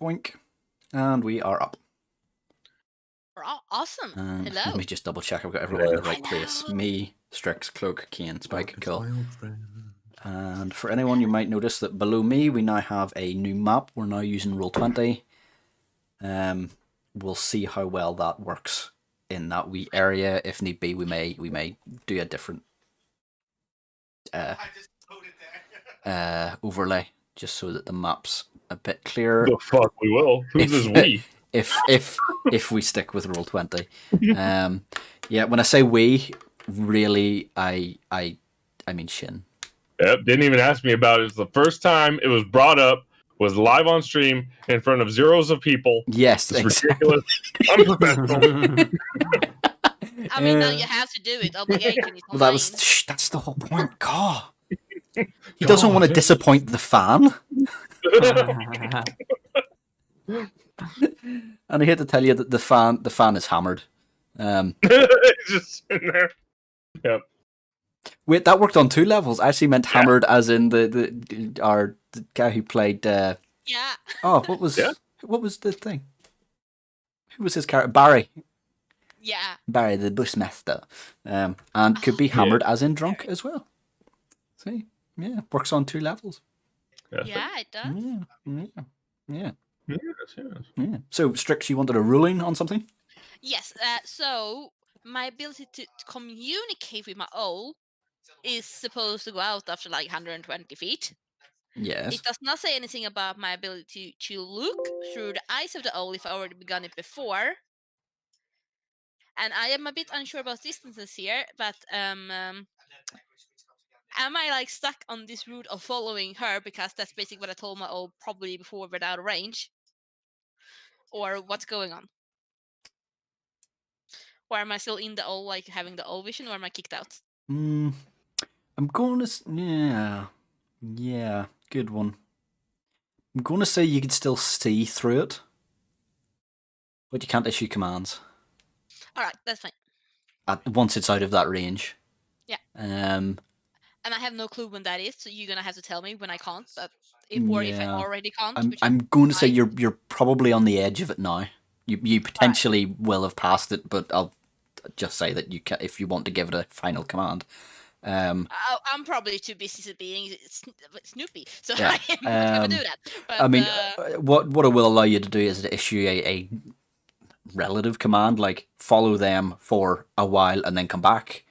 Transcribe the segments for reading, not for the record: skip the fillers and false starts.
Boink. And we are up. Awesome. And Hello. let me just double check I've got everyone in the right place. Me, Strix, Cloak, Kane, Spike, and Kill. And for anyone, you might notice that below me we now have a new map. We're now using Roll20. We'll see how well that works in that wee area. If need be, we may do a different overlay just so that the map's a bit clearer. The fuck we will. Who's this we? If we stick with Roll20. Yeah, when I say we, really I mean Shin. Yep, didn't even ask me about it. It's the first time it was brought up, was live on stream in front of zeros of people. Yes, it's ridiculous. Unprofessional. I mean, now you have to do it. Obligation. Well, that's the whole point. God. He doesn't want to disappoint the fan. And I hate to tell you that the fan is hammered. It's just sitting there. Yep. Wait, that worked on 2 levels. I actually meant hammered as in the guy who played. Yeah. Oh, what was the thing? Who was his character? Barry. Yeah. Barry the Bushmaster. And could be hammered as in drunk as well. See, yeah, works on 2 levels. Yeah, it does. Yeah. Yes. So, Strix, you wanted a ruling on something? Yes. So my ability to communicate with my owl is supposed to go out after like 120 feet. Yes. It does not say anything about my ability to look through the eyes of the owl if I already begun it before. And I am a bit unsure about distances here, but am I like stuck on this route of following her because that's basically what I told my owl probably before we're out of range? Or what's going on? Or am I still in the owl, like having the owl vision, or am I kicked out? I'm going to... Yeah, good one. I'm going to say you can still see through it, but you can't issue commands. Alright, that's fine. Once it's out of that range. Yeah. And I have no clue when that is, so you're going to have to tell me when I can't, if I already can't. I'm going to say you're probably on the edge of it now. You potentially will have passed it, but I'll just say that you can, if you want to give it a final command. I'm probably too busy being Snoopy, so yeah. I am not going to do that. But, I mean, what it will allow you to do is to issue a relative command, like follow them for a while and then come back,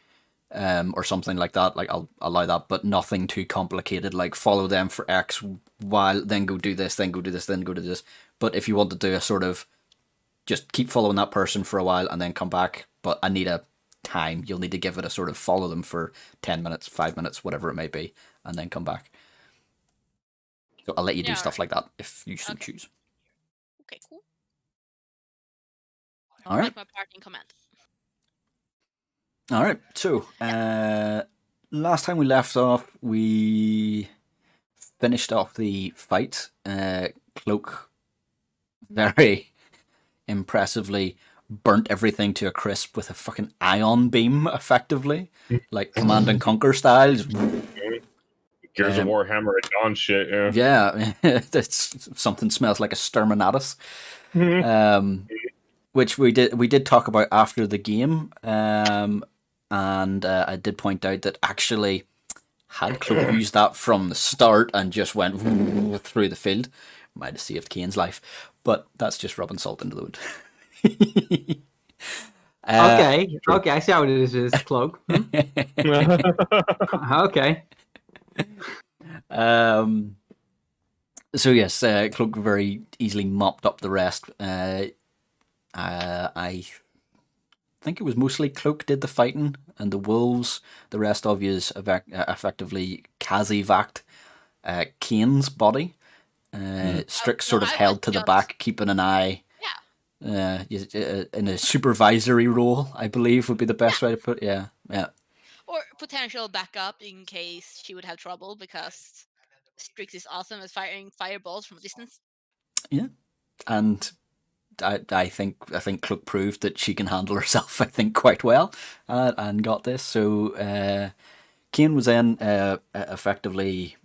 or something like that. Like I'll allow that, but nothing too complicated. Like follow them for X while, then go do this, then go do this, then go do this. But if you want to do a sort of just keep following that person for a while and then come back, but I need a time, you'll need to give it a sort of follow them for 10 minutes, 5 minutes, whatever it may be, and then come back. So I'll let you do stuff like that if you so choose. Okay, cool. All right. Like my parting command. All right. So last time we left off, we finished off the fight. Cloak very impressively burnt everything to a crisp with a fucking ion beam, effectively, like Command and Conquer styles. Gears of War hammer at dawn shit. Yeah, that's something smells like a Exterminatus. Which we did talk about after the game, and I did point out that actually, had Cloak used that from the start and just went through the field, might have saved Kane's life. But that's just rubbing salt into the wound. Okay, I see how it is, Cloak. Okay. So yes, Cloak very easily mopped up the rest. I think it was mostly Cloak did the fighting, and the wolves, the rest of you effectively Kazi-vacked Kane's body. Strix sort of held to the back, keeping an eye. In a supervisory role, I believe would be the best way to put it. Yeah. Or potential backup in case she would have trouble, because Strix is awesome at firing fireballs from a distance. Yeah, and I think Cloak proved that she can handle herself, I think, quite well, and got this. So Kane was then effectively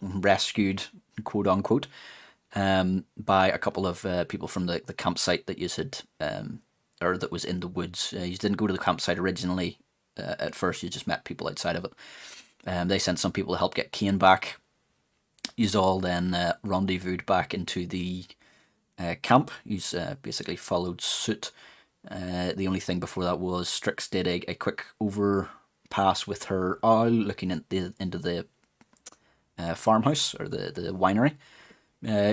rescued, quote unquote, by a couple of people from the campsite that you had, or that was in the woods. You didn't go to the campsite originally. At first, you just met people outside of it. They sent some people to help get Kane back. You all then rendezvoused back into the camp. You basically followed suit. The only thing before that was Strix did a quick overpass with her owl, looking into the farmhouse or the winery.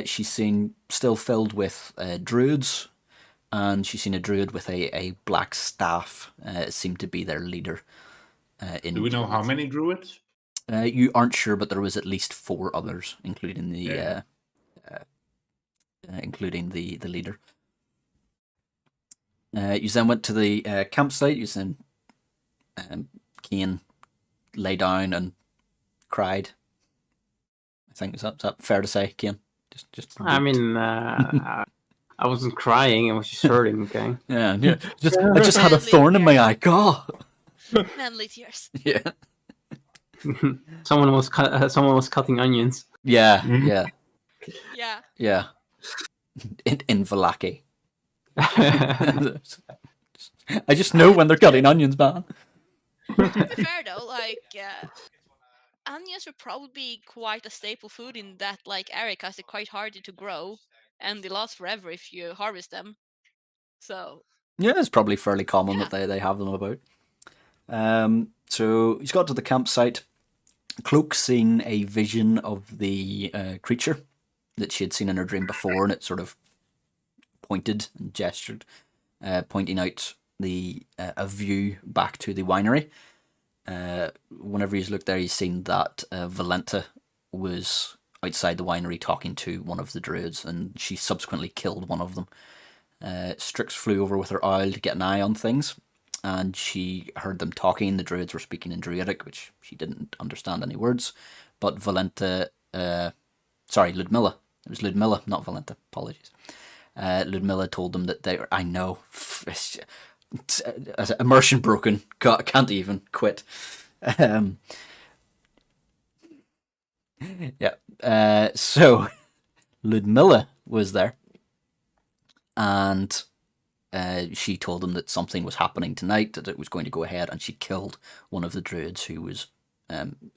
She's seen still filled with druids, and she's seen a druid with a black staff. It seemed to be their leader. Do we know how many druids? You aren't sure, but there was at least 4 others, including the leader. You then went to the campsite. You then Kane lay down and cried. I think is that fair to say, Kane? Just. I mean, I wasn't crying. I was just hurting. Okay. Yeah. I just had a thorn in my eye. God. Manly tears. Yeah. Someone was cutting onions. Yeah. Mhm. Yeah. Yeah. Yeah. In Valaki. I just know when they're cutting onions, man. To be fair though, onions would probably be quite a staple food in that area because they're quite hardy to grow and they last forever if you harvest them. So Yeah, it's probably fairly common that they have them about. So he's got to the campsite. Cloak seen a vision of the creature that she had seen in her dream before, and it sort of pointed and gestured, pointing out a view back to the winery. Whenever he's looked there, he's seen that Valenta was outside the winery talking to one of the druids, and she subsequently killed one of them. Strix flew over with her owl to get an eye on things, and she heard them talking. The druids were speaking in Druidic, which she didn't understand any words. But Ludmilla. It was Ludmilla, not Valenta. Apologies. Ludmilla told them that they were. I know. Immersion broken. Can't even quit. Yeah. So Ludmilla was there, and she told them that something was happening tonight, that it was going to go ahead, and she killed one of the druids who was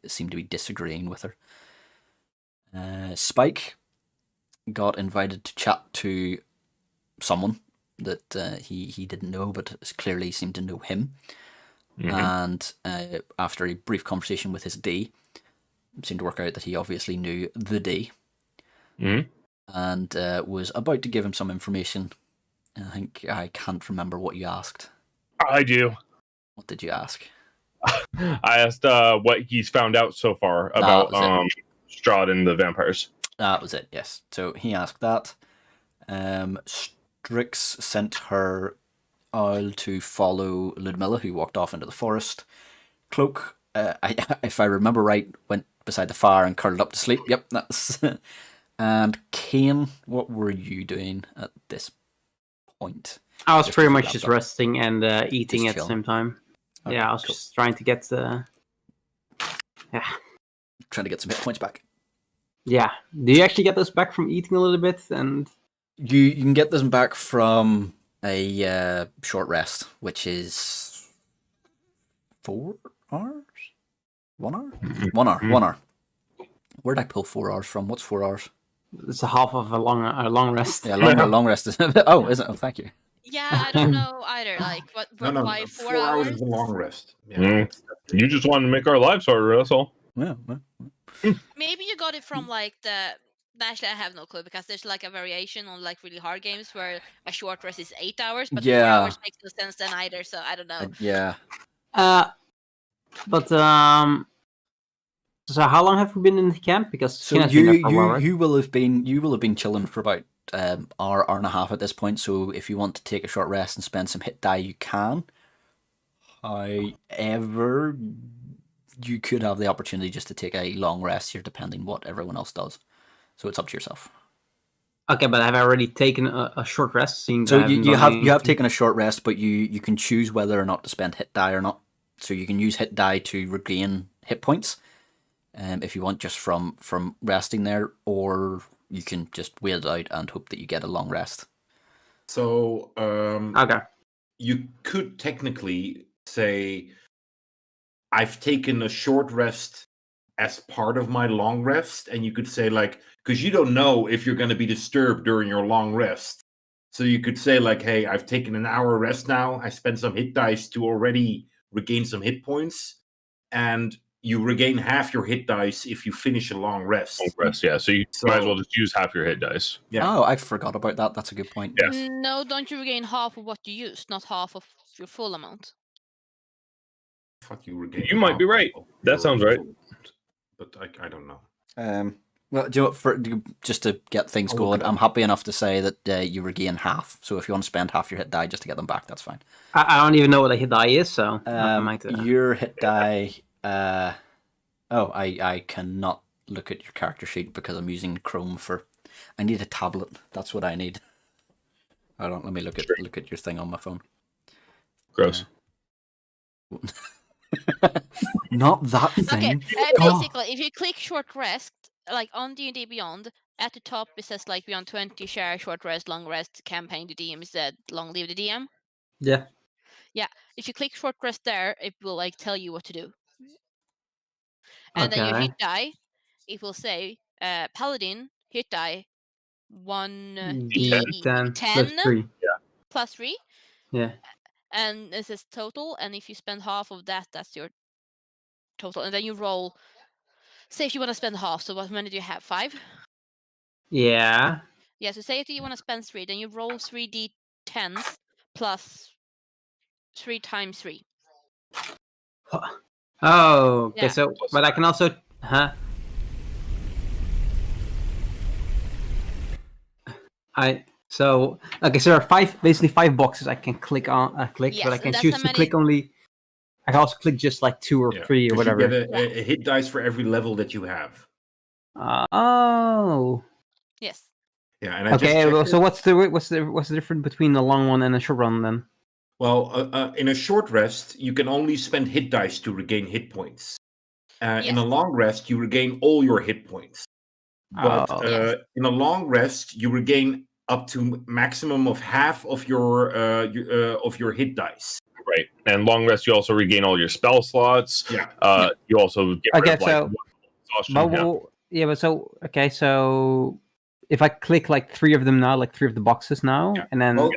seemed to be disagreeing with her. Spike got invited to chat to someone that he didn't know, but clearly seemed to know him. Mm-hmm. And after a brief conversation with his D, it seemed to work out that he obviously knew the D. Mm-hmm. And was about to give him some information. I can't remember what you asked. I do. What did you ask? I asked what he's found out so far about Strahd and the vampires. That was it, yes. So he asked that. Strix sent her owl to follow Ludmilla, who walked off into the forest. Cloak, if I remember right, went beside the fire and curled up to sleep. Yep, that's... And Kane, what were you doing at this point? I was pretty much just resting and eating just at the chilling. same time. Okay, yeah, I was just trying to get the... Yeah. Trying to get some hit points back. Yeah. Do you actually get those back from eating a little bit? And you can get them back from a short rest, which is 4 hours? 1 hour? 1 hour. 1 hour. Where did I pull 4 hours from? What's 4 hours? it's a half of a long rest. Yeah, long rest is... Oh, is it? Oh, thank you. Yeah, I don't know either. Why 4 hours? is a long rest. Yeah. You just wanted to make our lives harder, that's all. Yeah. Maybe you got it from the... Actually, I have no clue because there's a variation on really hard games where a short rest is 8 hours, but 4 hours makes no sense then either. So I don't know. Yeah. But so how long have we been in the camp? Because so you will have been chilling for about hour and a half at this point. So if you want to take a short rest and spend some hit die, you can. However, you could have the opportunity just to take a long rest here, depending what everyone else does. So it's up to yourself. Okay, but I've already taken a short rest. So you have taken a short rest, but you can choose whether or not to spend hit die or not. So you can use hit die to regain hit points, if you want, just from resting there, or you can just wait it out and hope that you get a long rest. So Okay. you could technically say I've taken a short rest as part of my long rest, and you could say like, because you don't know if you're going to be disturbed during your long rest. So you could say like, hey, I've taken an hour rest now. I spent some hit dice to already regain some hit points, and you regain half your hit dice if you finish a long rest. Long rest, yeah. So you might as well just use half your hit dice. Yeah. Oh, I forgot about that. That's a good point. Yes. No, don't you regain half of what you used, not half of your full amount? Fuck you, regain. You might be half right. of That your sounds right. full amount. But I don't know. Well, do you know, just to get things I'll look going, it up. I'm happy enough to say that you regain half. So if you want to spend half your hit die just to get them back, that's fine. I don't even know what a hit die is, so I might. Your hit die. I cannot look at your character sheet because I'm using Chrome for. I need a tablet. That's what I need. Hold on, let me look at your thing on my phone. Gross. Not that Okay, thing. basically, if you click short rest, like on D&D Beyond, at the top it says like Beyond 20, share, short rest, long rest, campaign, the DM is dead, long live the DM. Yeah. Yeah, if you click short rest there, it will like tell you what to do. And then your Okay. hit die, it will say Paladin, hit die, 10 plus 10 3. plus 3. Yeah. And this is total, and if you spend half of that, that's your total. And then you roll, say if you want to spend half, so what many do you have? 5? Yeah. Yeah, so say if you want to spend 3, then you roll 3d10s plus 3 times 3. Oh, okay. Yeah. So, but I can also, so there are basically 5 boxes I can click on. But Yes, I and can that's choose how to many- click only. I can also click just like 2 or 3 or 'Cause whatever. You get a hit dice for every level that you have. Oh. Yes. Yeah, and I just Okay. checked Well, it. so what's the difference between a long one and a short one then? Well, in a short rest, you can only spend hit dice to regain hit points. In a Yes. long rest, you regain all your hit points. But Oh. Yes. in a long rest, you regain up to maximum of half of your hit dice. Right. And long rest, you also regain all your spell slots. Yeah. You also get rid Okay, of like so- one exhaustion. But so if I click like 3 of them now, like 3 of the boxes now, Yeah. and then Well,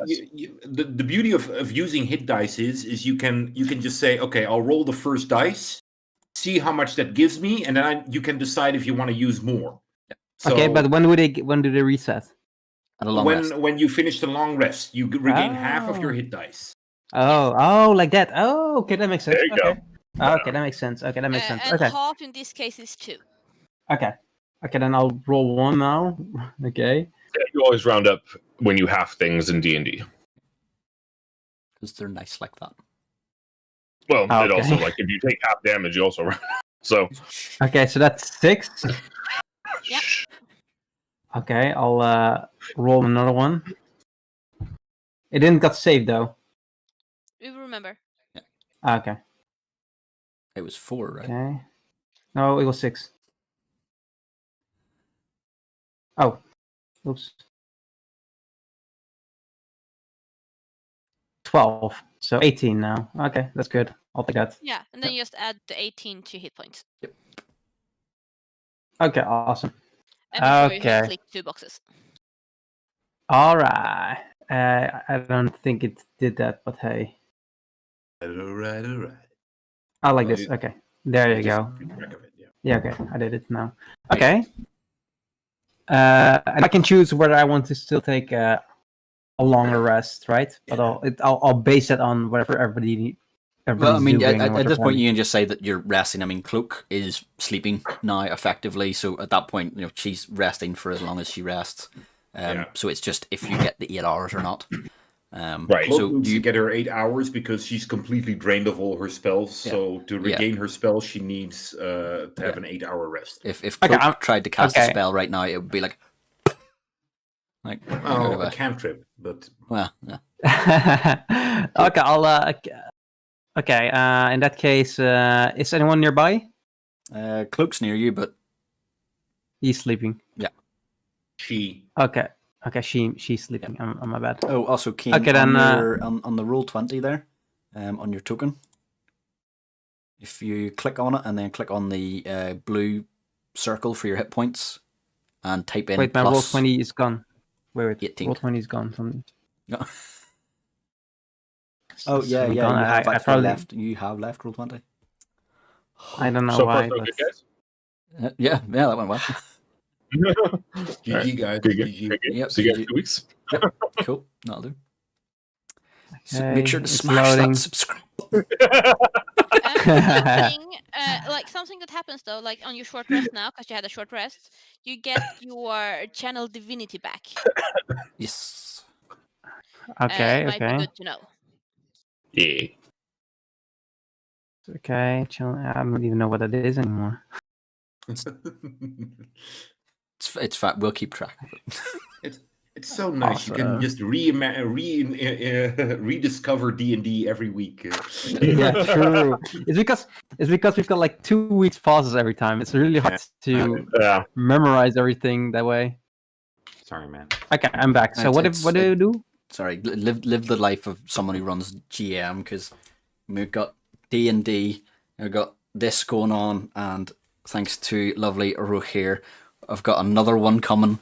the beauty of using hit dice is you can just say, okay, I'll roll the first dice, see how much that gives me, and then you can decide if you want to use more. So okay, but when do they reset? And a long rest. when you finish the long rest, you regain half of your hit dice. Oh, like that. Oh, okay, that makes sense. There you okay. go. Okay, that makes sense. Okay, that makes sense. And Okay, half in this case is 2. okay, then I'll roll 1 now. Okay. Yeah, you always round up when you have things in D&D. Because they're nice like that. Well, Okay. it also, like, if you take half damage, you also round up. So, Okay, so that's 6. Yep. Okay, I'll roll another one. It didn't got saved though. You remember. Okay. It was 4, right? Okay. No, it was 6. Oh. Oops. 12. So 18 now. Okay, that's good. I'll take that. Yeah, and then you just add the 18 to hit points. Okay, awesome. And make sure you Okay. click 2 boxes. Alright. I don't think it did that, but hey. All right. I like Well, this. Okay. There you Just go. keep track of it, yeah. Yeah, okay. I did it now. Okay. And I can choose whether I want to still take a longer rest, right? But I'll base it on whatever everybody's Well, I mean, doing and at what this they're point, you planning. can just say that you're resting. I mean, Cloak is sleeping now, effectively. So at that point, she's resting for as long as she rests. So it's just if you get the 8 hours or not. Right. Cloak So needs you to get her 8 hours because she's completely drained of all her spells. Yeah. So to Yeah. regain her spells, she needs to have an 8-hour rest. if Okay, Cloak tried to cast a okay. spell right now, it would be like Oh, a cantrip, but well, yeah. Okay, I'll. Okay. In that case, is anyone nearby? Cloak's near you, but He's sleeping. She. Okay. She's sleeping. I'm my bad. Oh, also, Kane, Okay, then, on the roll 20 there, on your token, if you click on it and then click on the blue circle for your hit points and type in Wait, my roll plus 20 is gone. Wait. 18. Roll 20 is gone. Something. Oh yeah, Something yeah, gone. you have I actually probably left. You have left roll 20. I don't know So far, why. so But... good, guys. Yeah, that went well. GG, guys. Good game. GG. Good game. Yep, See you guys GG. in 2 weeks. Cool, that'll do. So Okay, make sure to it's smash loading. that subscribe button. Something that happens though, like on your short rest now, because you had a short rest, you get your channel divinity back. Yes. Okay. Might be Okay. good to know. Yeah. Okay. Chill. I don't even know what that is anymore. It's fat. We'll keep track of it. It's so nice. You can Awesome. just rediscover D&D every week. Yeah, true. It's because we've got like 2 weeks pauses every time. It's really hard to Yeah. memorize everything that way. Sorry, man. Okay, I'm back. So what do you do? Sorry, live the life of someone who runs GM, because we've got D&D, we've got this going on, and thanks to lovely Aruch here, I've got another one coming,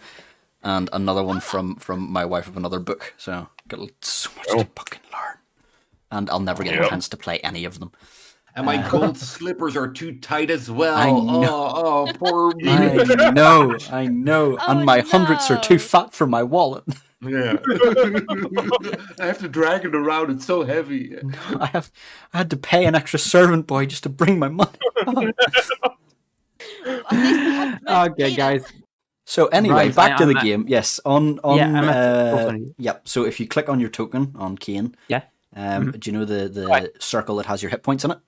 and another one from my wife of another book. So got so much to fucking learn, and I'll never get a chance to play any of them. And my gold slippers are too tight as well. I know. Oh, poor me. I know, Oh, and my hundreds are too no. fat for my wallet. Yeah. I have to drag it around. It's so heavy. I had to pay an extra servant boy just to bring my money. At least we had Okay, paid guys. So anyway, Right, back to I'm the at- game. Yes, on Yeah, I'm at roll 20. yep. So if you click on your token on Kane, Yeah. Do you know the Right. circle that has your hit points in it?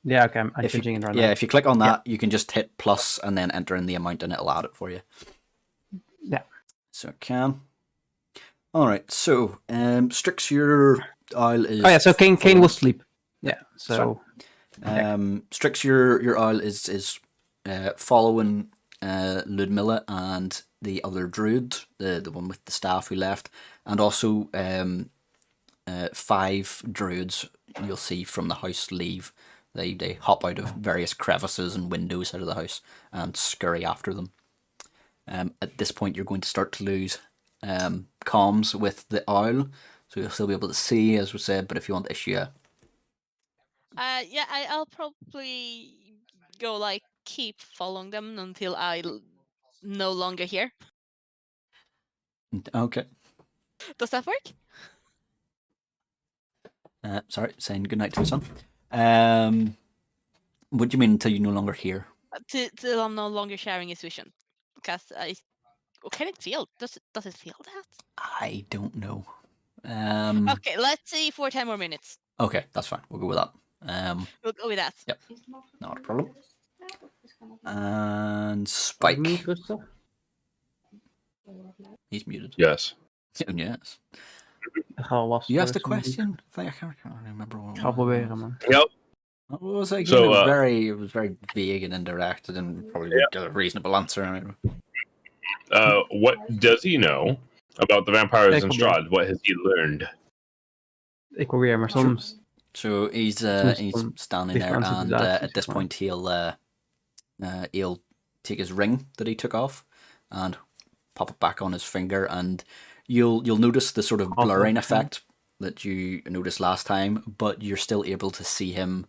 Yeah, okay, I'm If you, changing it right yeah, now. if you click on that, you can just hit plus and then enter in the amount, and it'll add it for you. Yeah. So it can. All right. So Strix, your owl is. Oh yeah, so Kane will sleep. Yeah. So Strix, your owl is following Ludmilla and the other druid, the one with the staff who left, and also 5 druids you'll see from the house leave. They hop out of various crevices and windows out of the house and scurry after them. At this point, you're going to start to lose comms with the owl, so you'll still be able to see, as we said, but if you want to issue a... I'll probably go like keep following them until I no longer here. Okay. Does that work? Sorry, saying goodnight to your son. What do you mean until you no longer hear? Till I'm no longer sharing his vision, because can it feel? Does it feel that? I don't know. Okay, let's see for 10 more minutes. Okay, that's fine. We'll go with that. We'll go with that. Yep, not a problem. And Spike. He's muted. Yes. Yes. was You asked a question? I can't remember what Ga proberen, man. Yep. What was it again? So, it was very vague and indirect. I didn't probably get a reasonable answer. What does he know about the vampires in Take a Strahd? What has he learned? Ik probeer, maar soms... So he's standing there, and at this point he'll take his ring that he took off and pop it back on his finger, and you'll notice the sort of blurring effect that you noticed last time, but you're still able to see him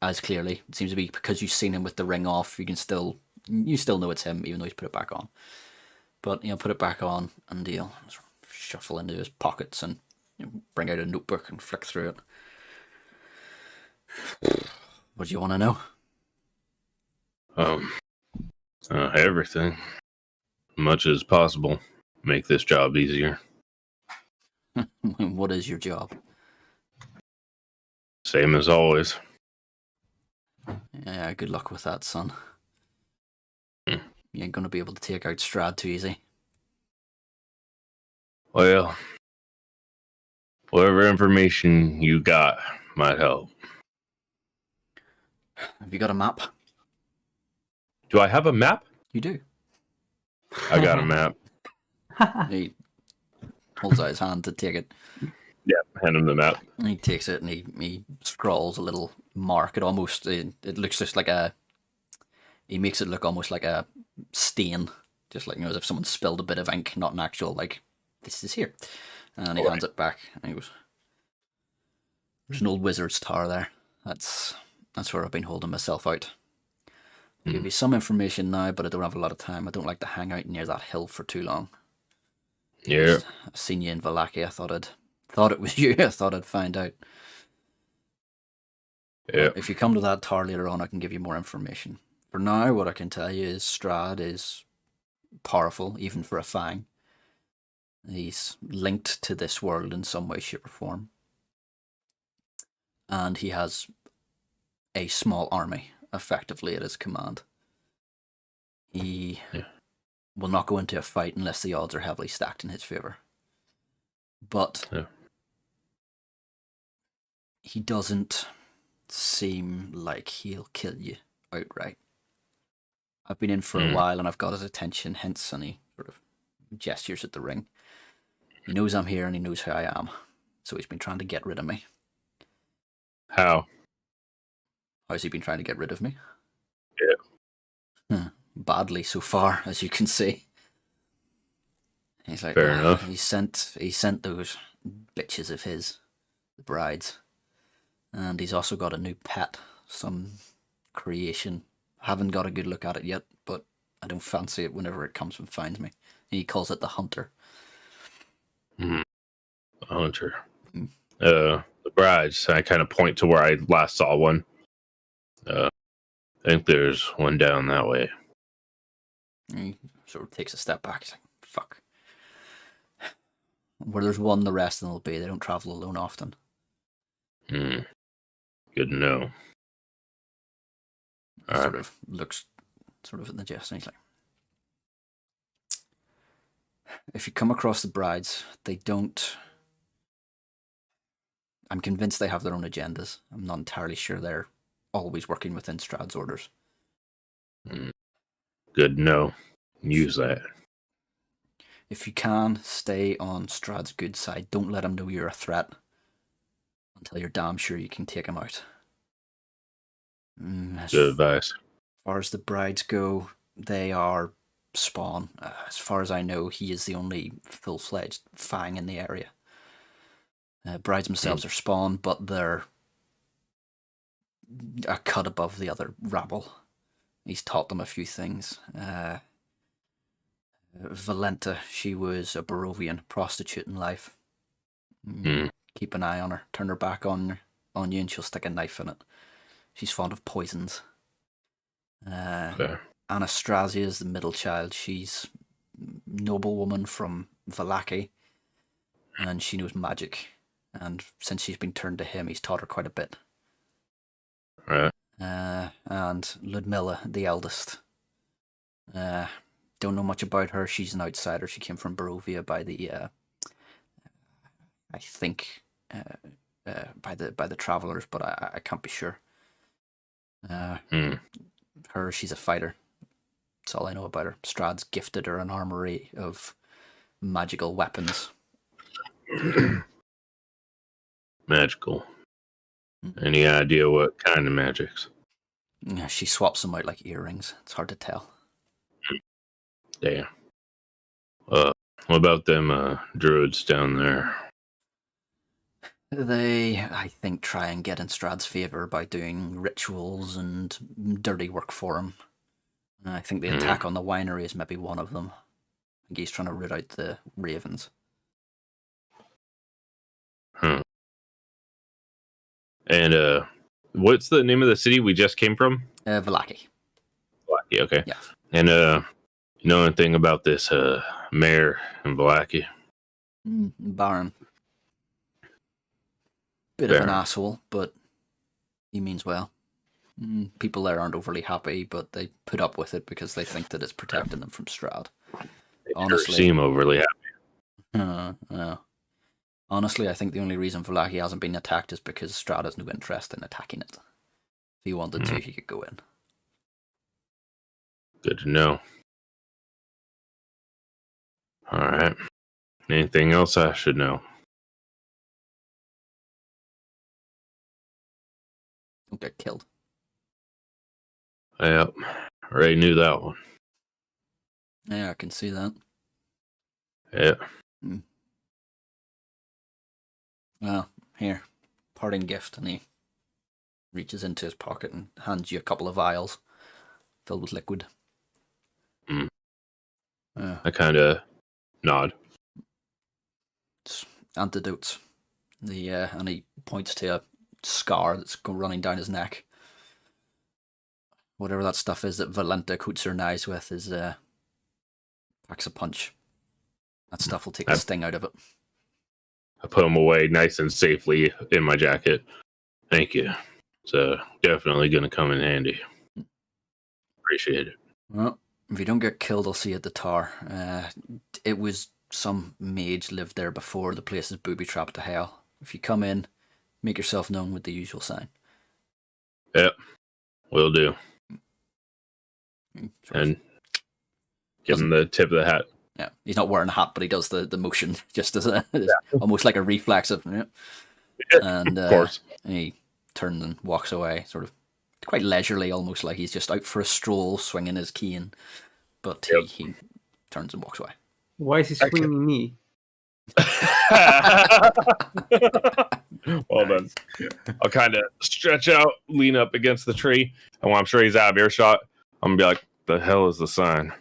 as clearly. It seems to be because you've seen him with the ring off. You still know it's him, even though he's put it back on. But put it back on, and he'll shuffle into his pockets and bring out a notebook and flick through it. What do you want to know? Everything. Much as possible. Make this job easier. What is your job? Same as always. Yeah, good luck with that, son. Hmm. You ain't gonna be able to take out Strahd too easy. Well, whatever information you got might help. Have you got a map? Do I have a map? You do. I got a map. He holds out his hand to take it. Yeah, hand him the map. And he takes it and he scrawls a little mark. It looks just like he makes it look almost like a stain, just like, as if someone spilled a bit of ink, not an actual, like, this is here. And he hands it back and he goes, there's an old wizard's tower there. That's where I've been holding myself out. I'll give you some information now, but I don't have a lot of time. I don't like to hang out near that hill for too long. Yeah. I've seen you in Valaki. I thought it was you. I thought I'd find out. Yeah. If you come to that tower later on, I can give you more information. For now, what I can tell you is Strahd is powerful, even for a Fang. He's linked to this world in some way, shape, or form. And he has a small army, effectively, at his command. He will not go into a fight unless the odds are heavily stacked in his favor. But he doesn't seem like he'll kill you outright. I've been in for a while and I've got his attention, hence, and he sort of gestures at the ring. He knows I'm here and he knows who I am. So he's been trying to get rid of me. How? How's he been trying to get rid of me? Yeah. Badly so far, as you can see. He's like, Fair enough. He sent those bitches of his, the brides. And he's also got a new pet, some creation. Haven't got a good look at it yet, but I don't fancy it whenever it comes and finds me. He calls it the Hunter. The Hunter. The brides. I kind of point to where I last saw one. I think there's one down that way. He sort of takes a step back. He's like, fuck. Where there's one, the rest of them will be. They don't travel alone often. Good to know. He sort of looks sort of at the gesture and he's like, if you come across the brides, they don't... I'm convinced they have their own agendas. I'm not entirely sure they're always working within Strahd's orders. Good to know. Use that. If you can, stay on Strahd's good side. Don't let him know you're a threat until you're damn sure you can take him out. Good advice. As far as the brides go, they are spawn. As far as I know, he is the only full-fledged Fang in the area. Brides themselves are spawn, but they're a cut above the other rabble. He's taught them a few things. Valenta, she was a Barovian prostitute in life. Keep an eye on her. Turn her back on you and she'll stick a knife in it. She's fond of poisons. Anastrazia is the middle child. She's a noblewoman from Valaki, and she knows magic. And since she's been turned to him, he's taught her quite a bit. Right. And Ludmilla, the eldest. Don't know much about her. She's an outsider. She came from Barovia by the, I think, by the travelers, but I can't be sure. She's a fighter. That's all I know about her. Strahd's gifted her an armory of magical weapons. Magical. Any idea what kind of magics? Yeah, she swaps them out like earrings. It's hard to tell. Damn. What about them druids down there? They, I think, try and get in Strahd's favour by doing rituals and dirty work for him. I think the attack on the winery is maybe one of them. I think he's trying to root out the ravens. And what's the name of the city we just came from? Valaki. Valaki, okay. Yeah. And you know anything about this mayor in Valaki? Baron. Bit of an asshole, but he means well. People there aren't overly happy, but they put up with it because they think that it's protecting them from Strahd. Honestly, seem overly happy. Honestly, I think the only reason Valaki hasn't been attacked is because Strahd has no interest in attacking it. If he wanted to, he could go in. Good to know. All right. Anything else I should know? Don't get killed. Yep. Already knew that one. Yeah, I can see that. Yeah. Well, here, parting gift, and he reaches into his pocket and hands you a couple of vials filled with liquid. I kind of nod. It's antidotes. And he points to a scar that's running down his neck. Whatever that stuff is that Valenta coats her knives with is packs a punch. That stuff will take the sting out of it. I put them away nice and safely in my jacket. Thank you. It's definitely going to come in handy. Appreciate it. Well, if you don't get killed, I'll see you at the tower. It was some mage lived there before. The place is booby-trapped to hell. If you come in, make yourself known with the usual sign. Yep. Will do. And give him the tip of the hat. Yeah, he's not wearing a hat, but he does the motion just as almost like a reflex of, and of course. he turns and walks away, sort of quite leisurely, almost like he's just out for a stroll, swinging his cane. But he turns and walks away. Why is he swinging me? Well done. I'll kind of stretch out, lean up against the tree, and when I'm sure he's out of earshot, I'm gonna be like, "The hell is the sign?"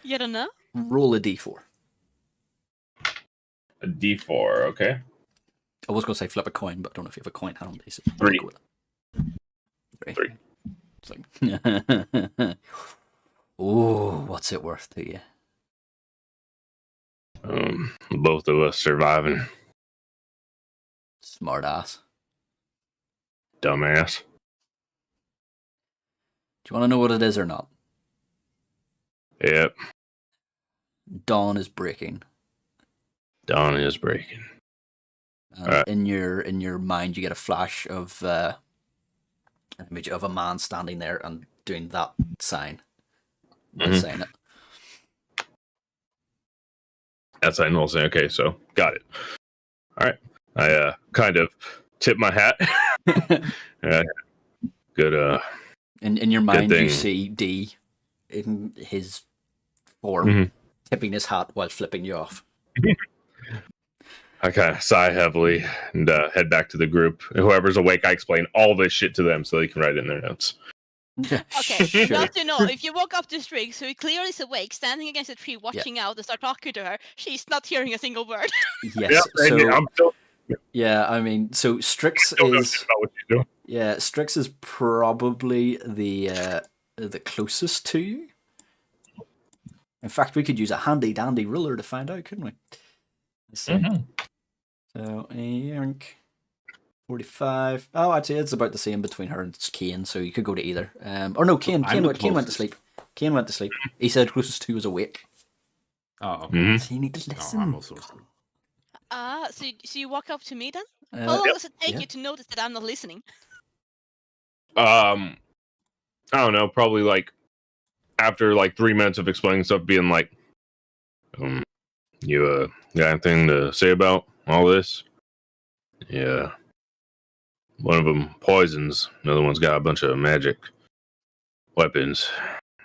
You don't know? Roll a d4. A D4, okay. I was going to say flip a coin, but I don't know if you have a coin hand. 3. 3. It's like, oh, what's it worth to you? Both of us surviving. Smart ass. Dumbass. Do you want to know what it is or not? Yep. Dawn is breaking. Dawn is breaking. In your mind, you get a flash of an image of a man standing there and doing that sign. Saying it. That's I know. Saying okay, so got it. All right. I kind of tip my hat. Good. In your mind, you see D in his form tipping his hat while flipping you off. I kind of sigh heavily and head back to the group. Whoever's awake, I explain all this shit to them so they can write it in their notes. Okay, Sure. just to know, if you walk up to Strix, who clearly is awake, standing against a tree, watching out, and start talking to her, she's not hearing a single word. Yes. Yep, So I'm still, I mean, so Strix still know is shit about what she's doing. yeah, Strix is probably the closest to you. In fact, we could use a handy dandy ruler to find out, couldn't we? Let's see. So, 45. Oh, I'd say it's about the same between her and Kane, so you could go to either. Or no, Kane went to sleep. Kane went to sleep. He said closest to was awake. Oh, okay. So you need to listen. No, I'm also asleep. So you walk up to me then? How long does it take you to notice that I'm not listening? I don't know, probably like after like 3 minutes of explaining stuff, being like, you got anything to say about all this? Yeah. One of them poisons. Another one's got a bunch of magic weapons.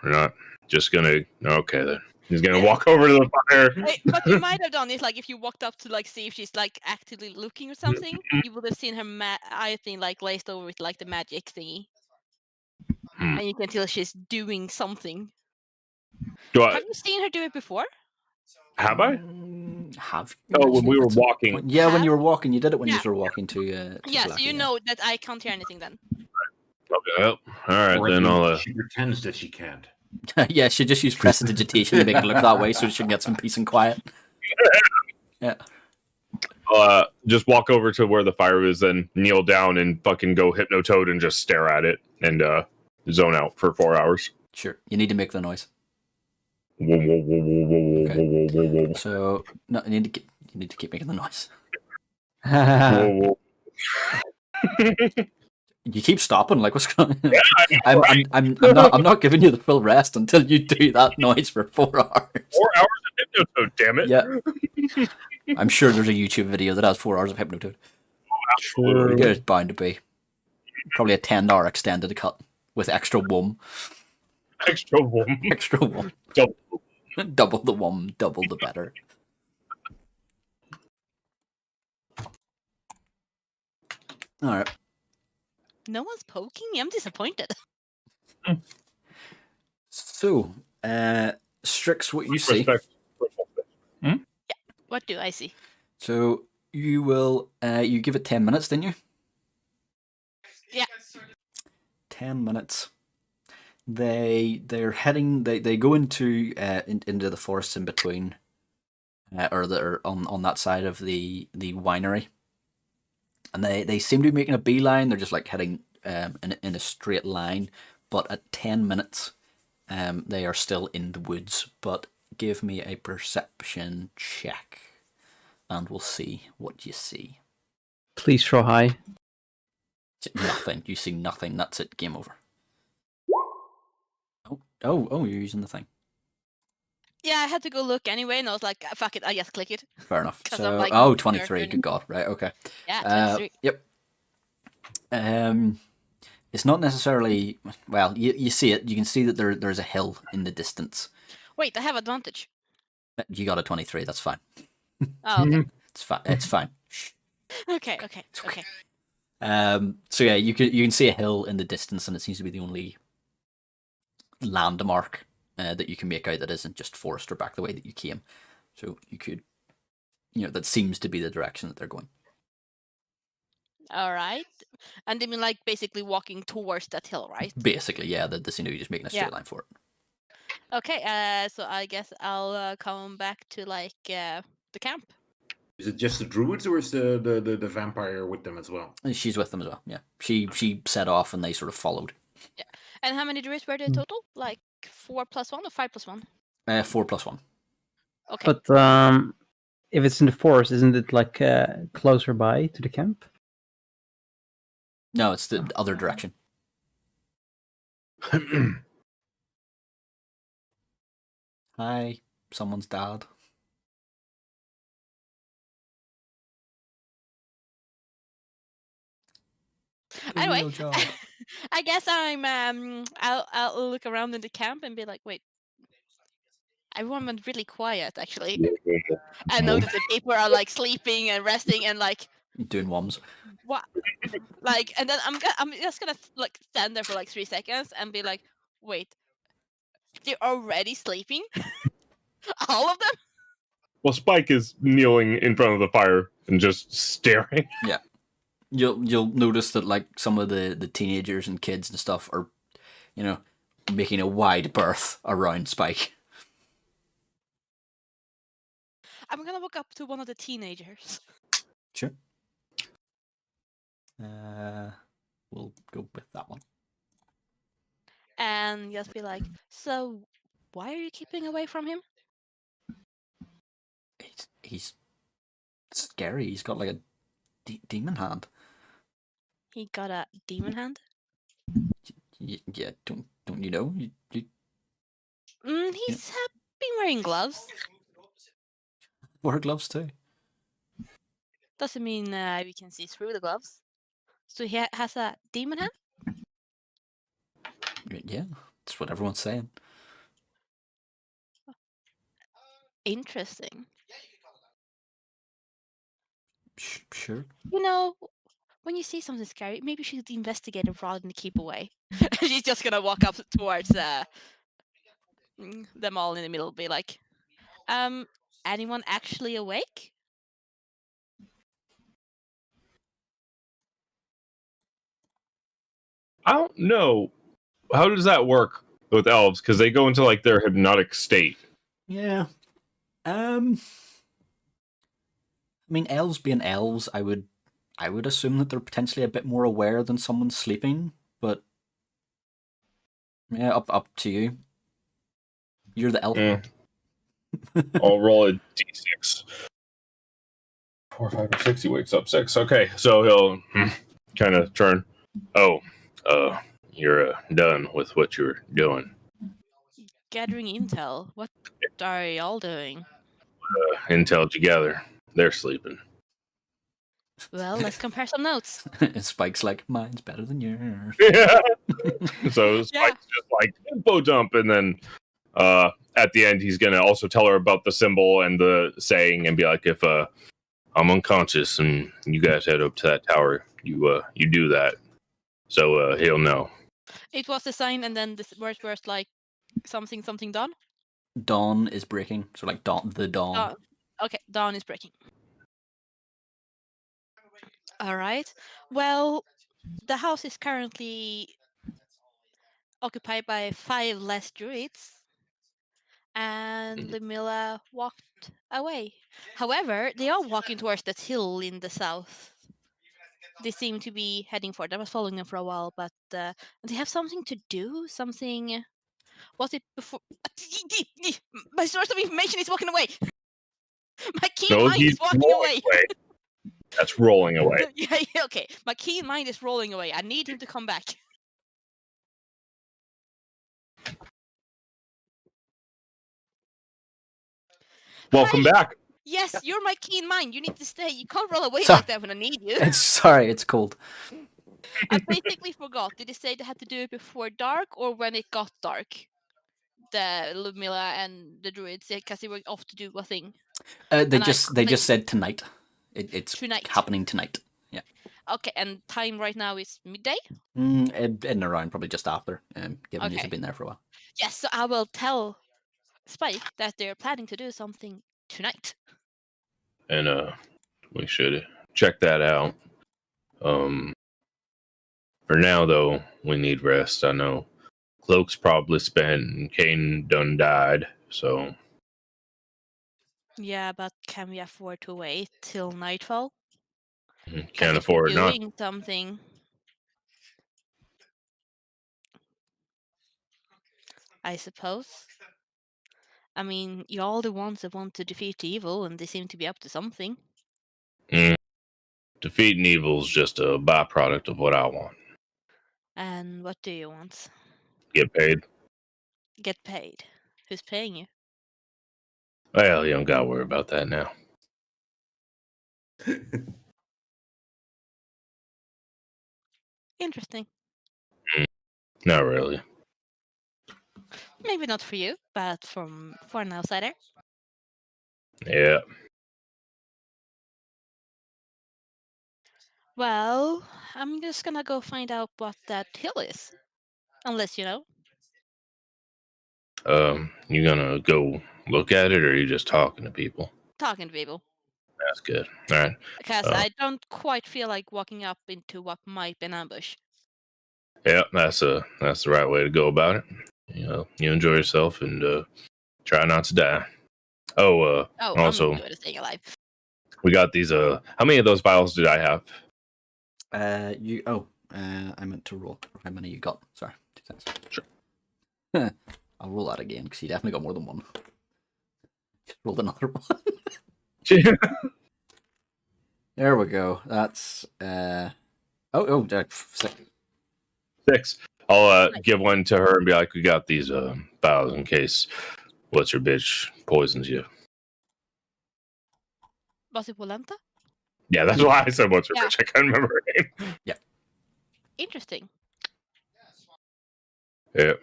We're not just gonna. Okay, then he's gonna walk over to the fire. Wait, what you might have done is like if you walked up to like see if she's like actively looking or something, you would have seen her eye thing like glazed over with like the magic thingy, and you can tell she's doing something. Have you seen her do it before? Have I? Have you? Oh, when we were walking. Yeah, when you were walking, you did it when you were walking to. Yeah, so Black, you know that I can't hear anything then. Okay, well, all right, Or then I'll. she pretends that she can't. Yeah, she just used prestidigitation to make it look that way, so she can get some peace and quiet. Yeah. Just walk over to where the fire is, then kneel down and fucking go hypnotoad and just stare at it and zone out for 4 hours. Sure. You need to make the noise. Whoa, whoa, whoa, whoa, whoa, Okay. whoa, whoa, whoa, whoa. So no, you need to keep making the noise. Whoa, whoa. You keep stopping. Like, what's going on? I'm not giving you the full rest until you do that noise for 4 hours. 4 hours of hypnotoad, damn it. Yeah. I'm sure there's a YouTube video that has 4 hours of hypnotoad. Absolutely. There's bound to be. Probably a 10-hour extended cut with extra wom. Extra wom. Extra wom. Double. Double the wom, double the better. Alright. No one's poking me. I'm disappointed. So, Strix, what you see. Respect. What do I see? So, you will, you give it 10 minutes, didn't you? Yeah. 10 minutes. They're heading, they go into the forest in between, or they're on that side of the winery. And they seem to be making a beeline. They're just like heading in a straight line. But at 10 minutes, they are still in the woods. But give me a perception check, and we'll see what you see. Please throw high. Nothing. You see nothing. That's it. Game over. Oh! You're using the thing. Yeah, I had to go look anyway, and I was like, fuck it, I just click it. Fair enough. 'Cause So, I'm like, 23. nerd. Good God. Right. Okay. Yeah, 23. Yep. It's not necessarily. Well, you see it. You can see that there's a hill in the distance. Wait, I have advantage. You got a 23. That's fine. Oh, okay. It's fine. It's fine. Shh. Okay. So yeah, you can see a hill in the distance, and it seems to be the only landmark that you can make out that isn't just forest or back the way that you came. So you could, that seems to be the direction that they're going. All right. And they mean like basically walking towards that hill, right? Basically, yeah. You're just making a straight line for it. Okay. So I guess I'll come back to like the camp. Is it just the druids, or is the vampire with them as well? And she's with them as well. Yeah. She set off, and they sort of followed. Yeah. And how many druids were there total? Like 4 + 1 or 5 + 1? 4 + 1. Okay. But if it's in the forest, isn't it like closer by to the camp? No, it's the other direction. Hi, someone's dad. Anyway, I guess I'll look around in the camp and be like, wait, everyone went really quiet actually. I noticed that people are like sleeping and resting and like doing woms. what, like, and then I'm just gonna like stand there for like 3 seconds and be like, wait, they're already sleeping, all of them. Well, Spike is kneeling in front of the fire and just staring. Yeah. You'll notice that like some of the teenagers and kids and stuff are, making a wide berth around Spike. I'm gonna walk up to one of the teenagers. Sure. We'll go with that one. And just be like, so why are you keeping away from him? He's scary. He's got like a demon hand. He got a demon hand? Yeah, don't you know? He's been wearing gloves. Wear gloves too. Doesn't mean we can see through the gloves. So he has a demon hand? Yeah, that's what everyone's saying. Interesting. Sure. When you see something scary, maybe you should investigate it rather than keep away. She's just gonna walk up towards them all in the middle, be like, anyone actually awake? I don't know. How does that work with elves? Because they go into like their hypnotic state. Yeah. I mean, elves being elves, I would assume that they're potentially a bit more aware than someone sleeping, but yeah, up to you. You're the elf. I'll roll a d6. 4, 5, or 6. He wakes up 6. Okay, so he'll kind of turn. Oh, you're done with what you're doing. Gathering intel. What are y'all doing? Intel together. They're sleeping. Well, let's compare some notes. Spike's like, mine's better than yours. Yeah. So Yeah. Spike's just like info dump, and then at the end he's gonna also tell her about the symbol and the saying, and be like, if I'm unconscious and you guys head up to that tower, you do that, so he'll know. It was the sign, and then the words were like something done. Dawn is breaking. So like the dawn. Okay, dawn is breaking. All right. Well, the house is currently occupied by 5 less druids, and Lumilla walked away. However, they are walking towards that hill in the south. They seem to be heading for it. I was following them for a while, but they have something to do. Something. Was it before? My source of information is walking away. My keen No, mind he's is walking rolling away. That's rolling away. Yeah, okay. My keen mind is rolling away. I need him to come back. Welcome Hi. back. Yes, you're my keen mind. You need to stay. You can't roll away Sorry. like that when I need you. It's sorry, it's cold. I basically forgot. Did they say they had to do it before dark or when it got dark? The Ludmilla and the druids, because they were off to do a thing. They just said tonight. It's Tonight. happening tonight. Yeah. Okay, and time right now is midday? In and around, probably just after. Given Okay. you've been there for a while. Yes, so I will tell Spike that they're planning to do something tonight. And we should check that out. For now though, we need rest. I know Cloak's probably spent and Kane done died, so Yeah, but can we afford to wait till nightfall? can't If you're afford not. doing something, I suppose. I mean, you're all the ones that want to defeat evil, and they seem to be up to something. Defeating evil's just a byproduct of what I want. And what do you want? Get paid. Get paid. Who's paying you? Well, you don't gotta worry about that now. Interesting. Not really. Maybe not for you, but for an outsider. Yeah. Well, I'm just gonna go find out what that hill is. Unless you know. You gonna go look at it, or are you just talking to people? Talking to people. That's good. All right. Because I don't quite feel like walking up into what might be an ambush. Yeah, that's the right way to go about it. You know, you enjoy yourself and try not to die. Oh, also, I'm good at staying alive. we got these. How many of those vials did I have? I meant to roll how many you got. Sorry, 2 seconds. Sure. I'll roll that again because you definitely got more than one. Just rolled another one. There we go. That's 6. 6. I'll give one to her and be like, "We got these vials in case what's your bitch poisons you." Was it Polenta? Yeah, that's why I said what's your Yeah. bitch. I can't remember her name. Yeah. Interesting. Yeah.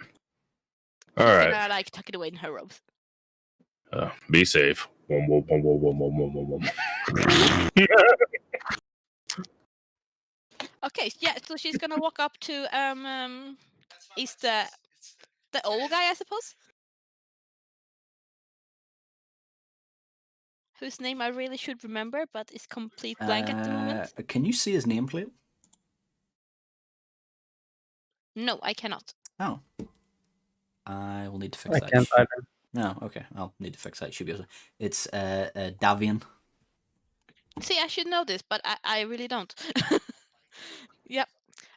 All She's right. gonna like tuck it away in her robes. Be safe. Okay, yeah. So she's gonna walk up to is the old guy, I suppose, whose name I really should remember, but is complete blank at the moment. Can you see his nameplate? No, I cannot. Oh. I will need to fix I that. can't either. No, okay. I'll need to fix that. It should be able to. It's Davian. See, I should know this, but I really don't. Yep.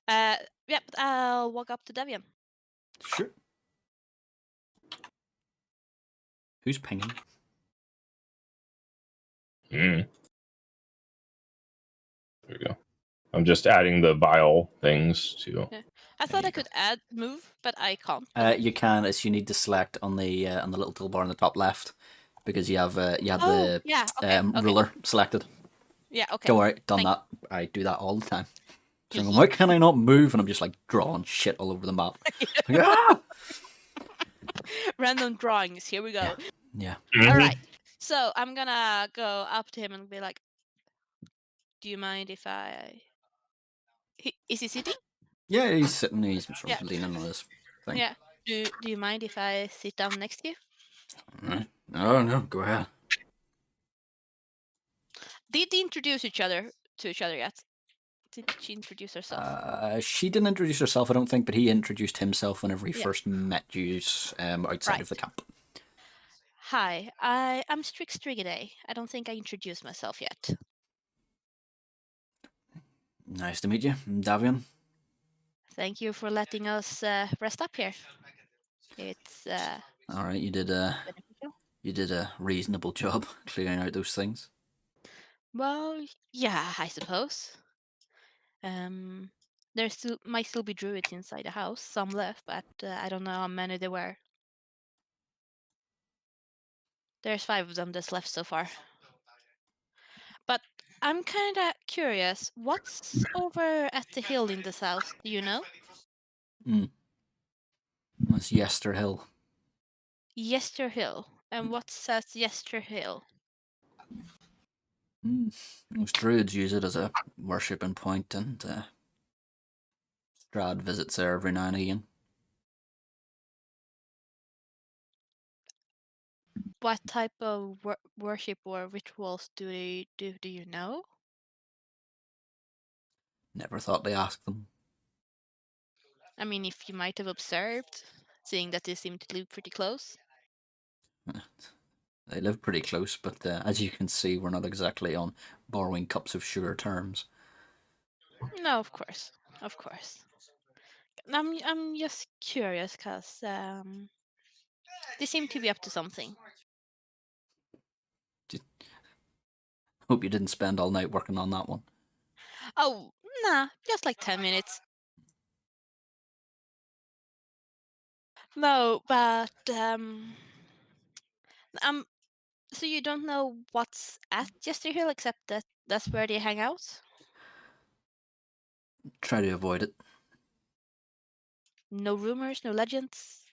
Yep. I'll walk up to Devian. Sure. Who's pinging? There we go. I'm just adding the vial things to. Yeah. I thought I could add move, but I can't. You can. It's you need to select on the little toolbar on the top left because you have the yeah. Okay. Okay. ruler selected. Yeah. Okay. Don't worry, done Thank- that. I do that all the time. So I'm going, why can I not move? And I'm just like drawing shit all over the map. Like, ah! Random drawings. Here we go. Yeah. All right. So I'm gonna go up to him and be like, "Do you mind if I?" Is he sitting? Yeah, he's sitting. He's sort of Yeah. leaning on his thing. Yeah. Do you mind if I sit down next to you? No, go ahead. Did they introduce each other to each other yet? Did she introduce herself? She didn't introduce herself, I don't think, but he introduced himself whenever he Yeah. first met you outside of the camp. Hi, I'm Striggiday. I don't think I introduced myself yet. Nice to meet you, I'm Davian. Thank you for letting us rest up here. It's All right, beneficial. you did a reasonable job clearing out those things. Well, yeah, I suppose. There might still be druids inside the house, some left, but I don't know how many there were. There's 5 of them that's left so far. But I'm kind of curious, what's over at the hill in the south? Do you know? That's Yester Hill. Yester Hill. And what's at Yester Hill? Those druids use it as a worshipping point, and Strahd visits there every now and again. What type of worship or rituals do they do? Do you know? Never thought to ask them. I mean, if you might have observed, seeing that they seem to live pretty close. They live pretty close, but as you can see, we're not exactly on borrowing cups of sugar terms. No, of course, of course. I'm just curious because they seem to be up to something. Hope you didn't spend all night working on that one. Oh, nah, just like 10 minutes. No, but so you don't know what's at Jester Hill except that that's where they hang out? Try to avoid it. No rumors, no legends.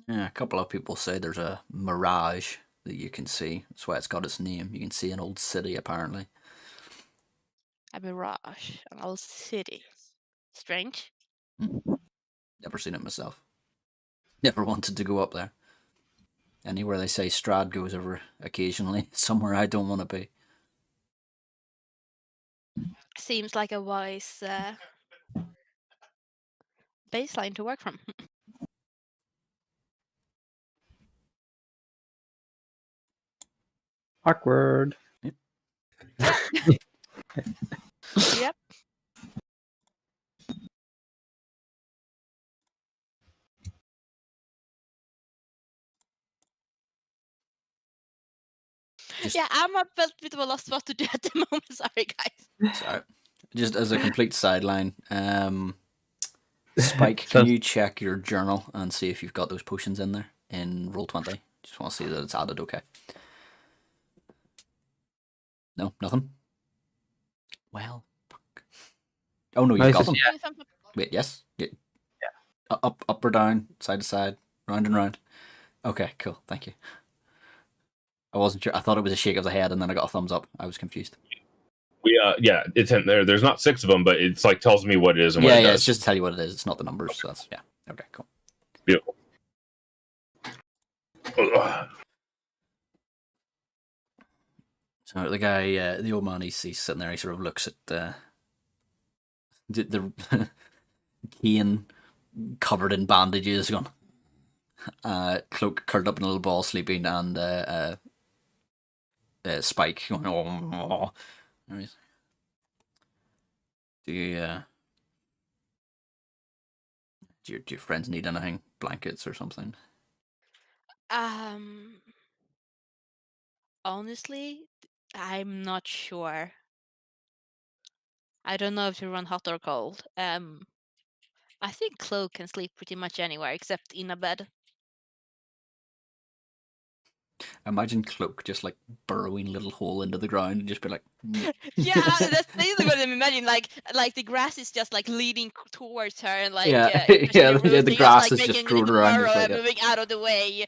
Yeah, a couple of people say there's a mirage that you can see. That's why it's got its name. You can see an old city, apparently. A mirage, an old city. Strange. Never seen it myself. Never wanted to go up there. Anywhere they say Strahd goes over occasionally, somewhere I don't want to be. Seems like a wise baseline to work from. Awkward. Yep. Yeah, I'm a bit of a lost what to do at the moment. Sorry, guys. Sorry. Just as a complete sideline, Spike, can you check your journal and see if you've got those potions in there in Roll20? Just want to see that it's added okay. No, nothing? Well, fuck. Oh no, you've got them. Yeah. Wait, yes? Yeah. Up or down, side to side, round and round. Okay, cool, thank you. I wasn't sure. I thought it was a shake of the head and then I got a thumbs up. I was confused. Yeah, it's in there. There's not 6 of them, but it's like tells me what it is and what it does. It's just to tell you what it is. It's not the numbers. So that's okay, cool. Beautiful. So the guy, the old man, he's sitting there. He sort of looks at the Cian covered in bandages, going, cloak curled up in a little ball, sleeping, and Spike going, oh. Do your friends need anything? Blankets or something? Honestly, I'm not sure. I don't know if you run hot or cold. I think Cloak can sleep pretty much anywhere except in a bed. Imagine Cloak just like burrowing a little hole into the ground and just be like, Yeah, that's basically what I'm imagining. Like the grass is just like leading towards her, and like yeah, especially yeah, roots, the they're grass just, like, is just making a growing little around. burrow Just like and moving out of the way.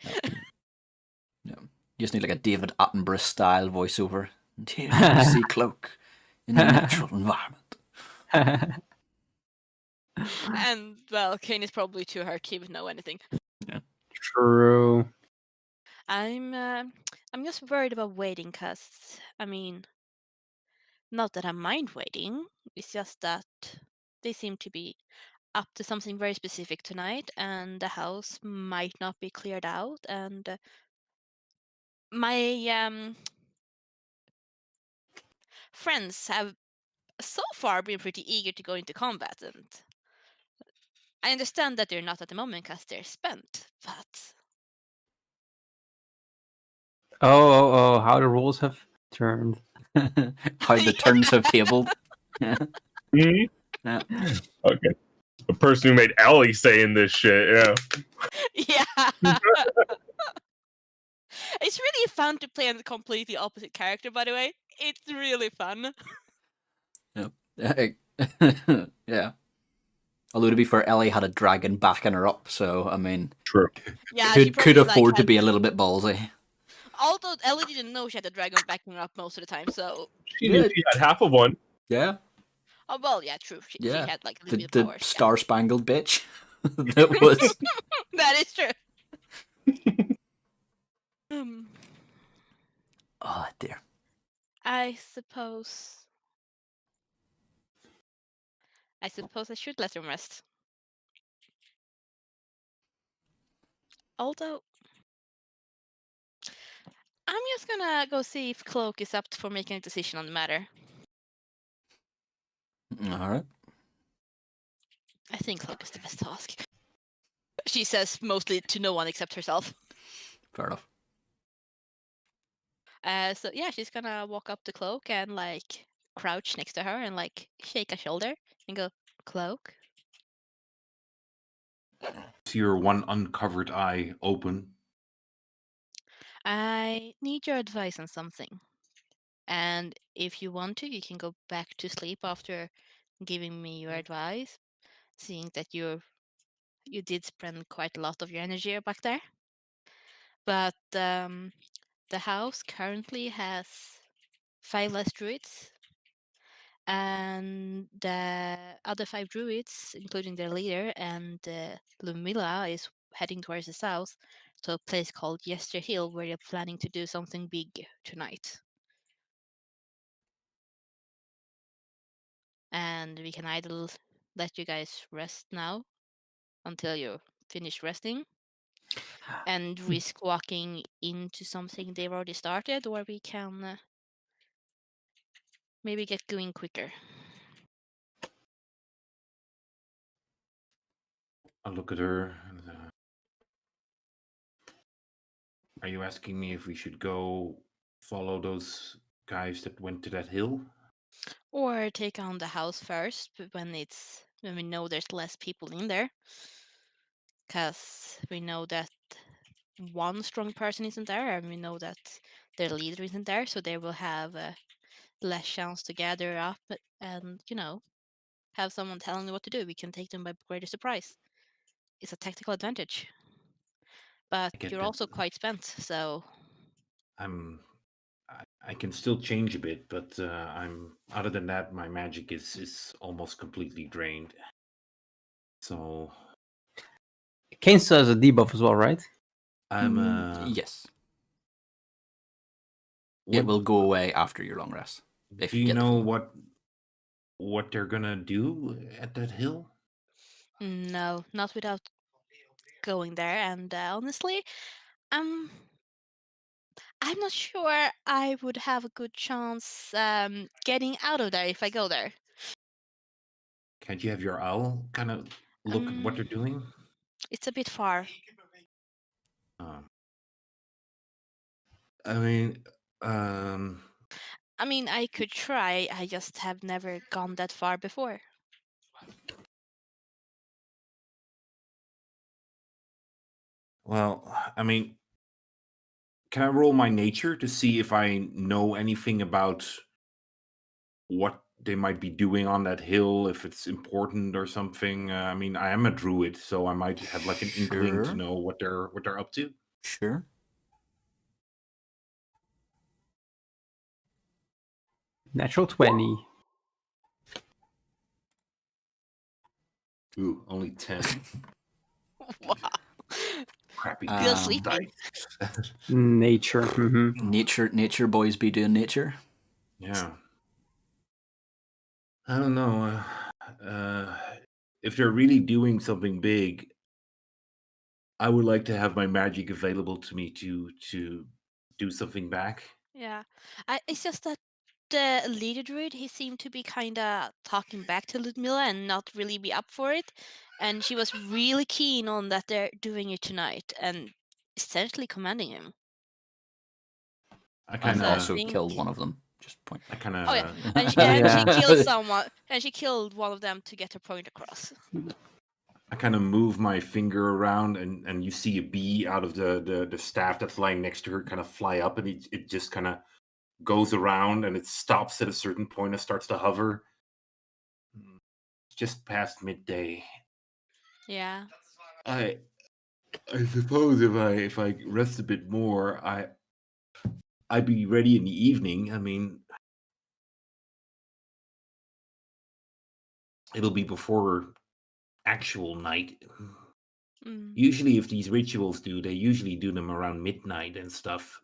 you just need like a David Attenborough style voiceover. And here you see Cloak in a natural environment. And well, Kane is probably too hurt to even know anything. True. I'm just worried about waiting, cause I mean, not that I mind waiting. It's just that they seem to be up to something very specific tonight, and the house might not be cleared out. And my friends have so far been pretty eager to go into combat, and I understand that they're not at the moment because they're spent. But Oh, how the rules have turned. How the turns have tabled. Yeah. Mhm. Yeah. Okay. The person who made Ellie saying this shit, yeah. yeah. It's really fun to play a completely opposite character, by the way. It's really fun. Yeah. Although to be fair, Ellie had a dragon backing her up, so I mean, True. Yeah, she could probably, afford to had- be a little bit ballsy. Although Ellie didn't know she had a dragon backing her up most of the time, so She knew she had half of one. Yeah, oh well, yeah, true. She yeah. had like a little The bit of powers. Yeah. star spangled bitch. That was. That is true. Oh dear. I suppose I should let him rest. Although I'm just gonna go see if Cloak is up for making a decision on the matter. All right. I think Cloak is the best to ask. She says mostly to no one except herself. Fair enough. So yeah, she's gonna walk up to Cloak and like crouch next to her and like shake a shoulder and go, Cloak. See your one uncovered eye open. I need your advice on something. And if you want to, you can go back to sleep after giving me your advice, seeing that you did spend quite a lot of your energy back there. But the house currently has 5 less druids, and the other 5 druids, including their leader and Lumilla, is heading towards the south to a place called Yester Hill, where they're planning to do something big tonight. And we can either let you guys rest now until you're finished resting and risk walking into something they've already started, or we can maybe get going quicker. I look at her. And, are you asking me if we should go follow those guys that went to that hill? Or take on the house first when we know there's less people in there. Because we know that one strong person isn't there, and we know that their leader isn't there, so they will have less chance to gather up and, have someone telling them what to do. We can take them by greater surprise. It's a tactical advantage. But get you're that. also quite spent, so I can still change a bit, but I'm other than that, my magic is almost completely drained. So Kane still has a debuff as well, right? I'm Yes. what- It will go away after your long rest. If do you you get the know full- what they're gonna do at that hill? no, not without going there. And honestly, I'm not sure I would have a good chance getting out of there if I go there. Can't you have your owl kind of look at what they're doing? It's a bit far. I mean, um, I mean, I could try. I just have never gone that far before. Well, I mean, can I roll my nature to see if I know anything about what they might be doing on that hill, if it's important or something? I mean, I am a druid, so I might have like an inkling to Sure. know what they're up to. Sure. Natural 20. Ooh, only 10. Wow. Crappy Feel Um, sleepy. dice. Nature. Mm-hmm. Nature boys be doing nature. Yeah. I don't know. If they're really doing something big, I would like to have my magic available to me to do something back. Yeah. It's just that the leader druid, he seemed to be kind of talking back to Ludmilla and not really be up for it. And she was really keen on that they're doing it tonight and essentially commanding him. I And kind So I of, also think- killed one of them. Just point. I kind Oh yeah, of, and she Yeah. killed someone, and she killed one of them to get her point across. I kind of move my finger around, and you see a bee out of the staff that's lying next to her kind of fly up, and it just kind of goes around, and it stops at a certain point and starts to hover. It's just past midday. Yeah. I suppose if I rest a bit more, I'd be ready in the evening. I mean, it'll be before actual night. Mm. Usually, if these rituals they usually do them around midnight and stuff,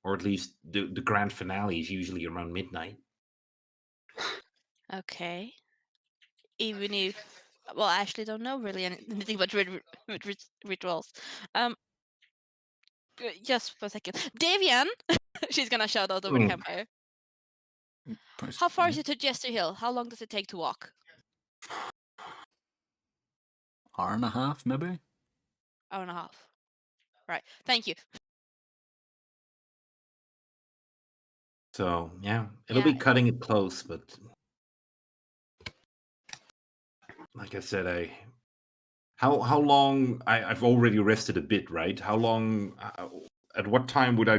or at least the grand finale is usually around midnight. Okay. Even if, well, I actually don't know really anything about rituals. Just for a second, Davian. She's gonna shout out over the Mm. campfire. Post- How far yeah. is it to Jester Hill? How long does it take to walk? Hour and a half, maybe. Hour and a half. Right. Thank you. So yeah, it'll Yeah. be cutting it close, but like I said, how long? I've already rested a bit, right? How long? At what time would I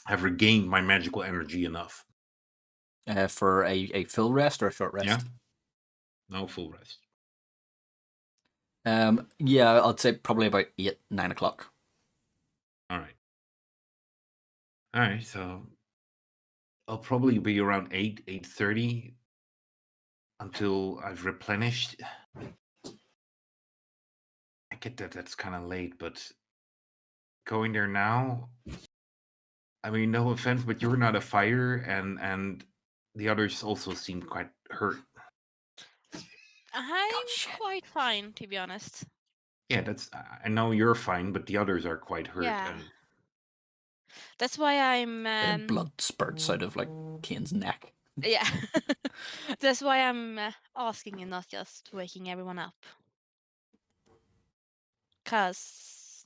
have regained my magical energy enough? For a full rest or a short rest? Yeah, no full rest. Yeah, I'd say probably about 8, 9 o'clock. All right. So I'll probably be around 8:30 until I've replenished. I get that that's kind of late, but going there now. I mean, no offense, but you're not a fighter, and the others also seem quite hurt. I'm shit. quite fine, to be honest. Yeah, I know you're fine, but the others are quite hurt. Yeah. And That's why I'm. Blood spurts out of like Kane's neck. Yeah. That's why I'm asking and not just waking everyone up. Because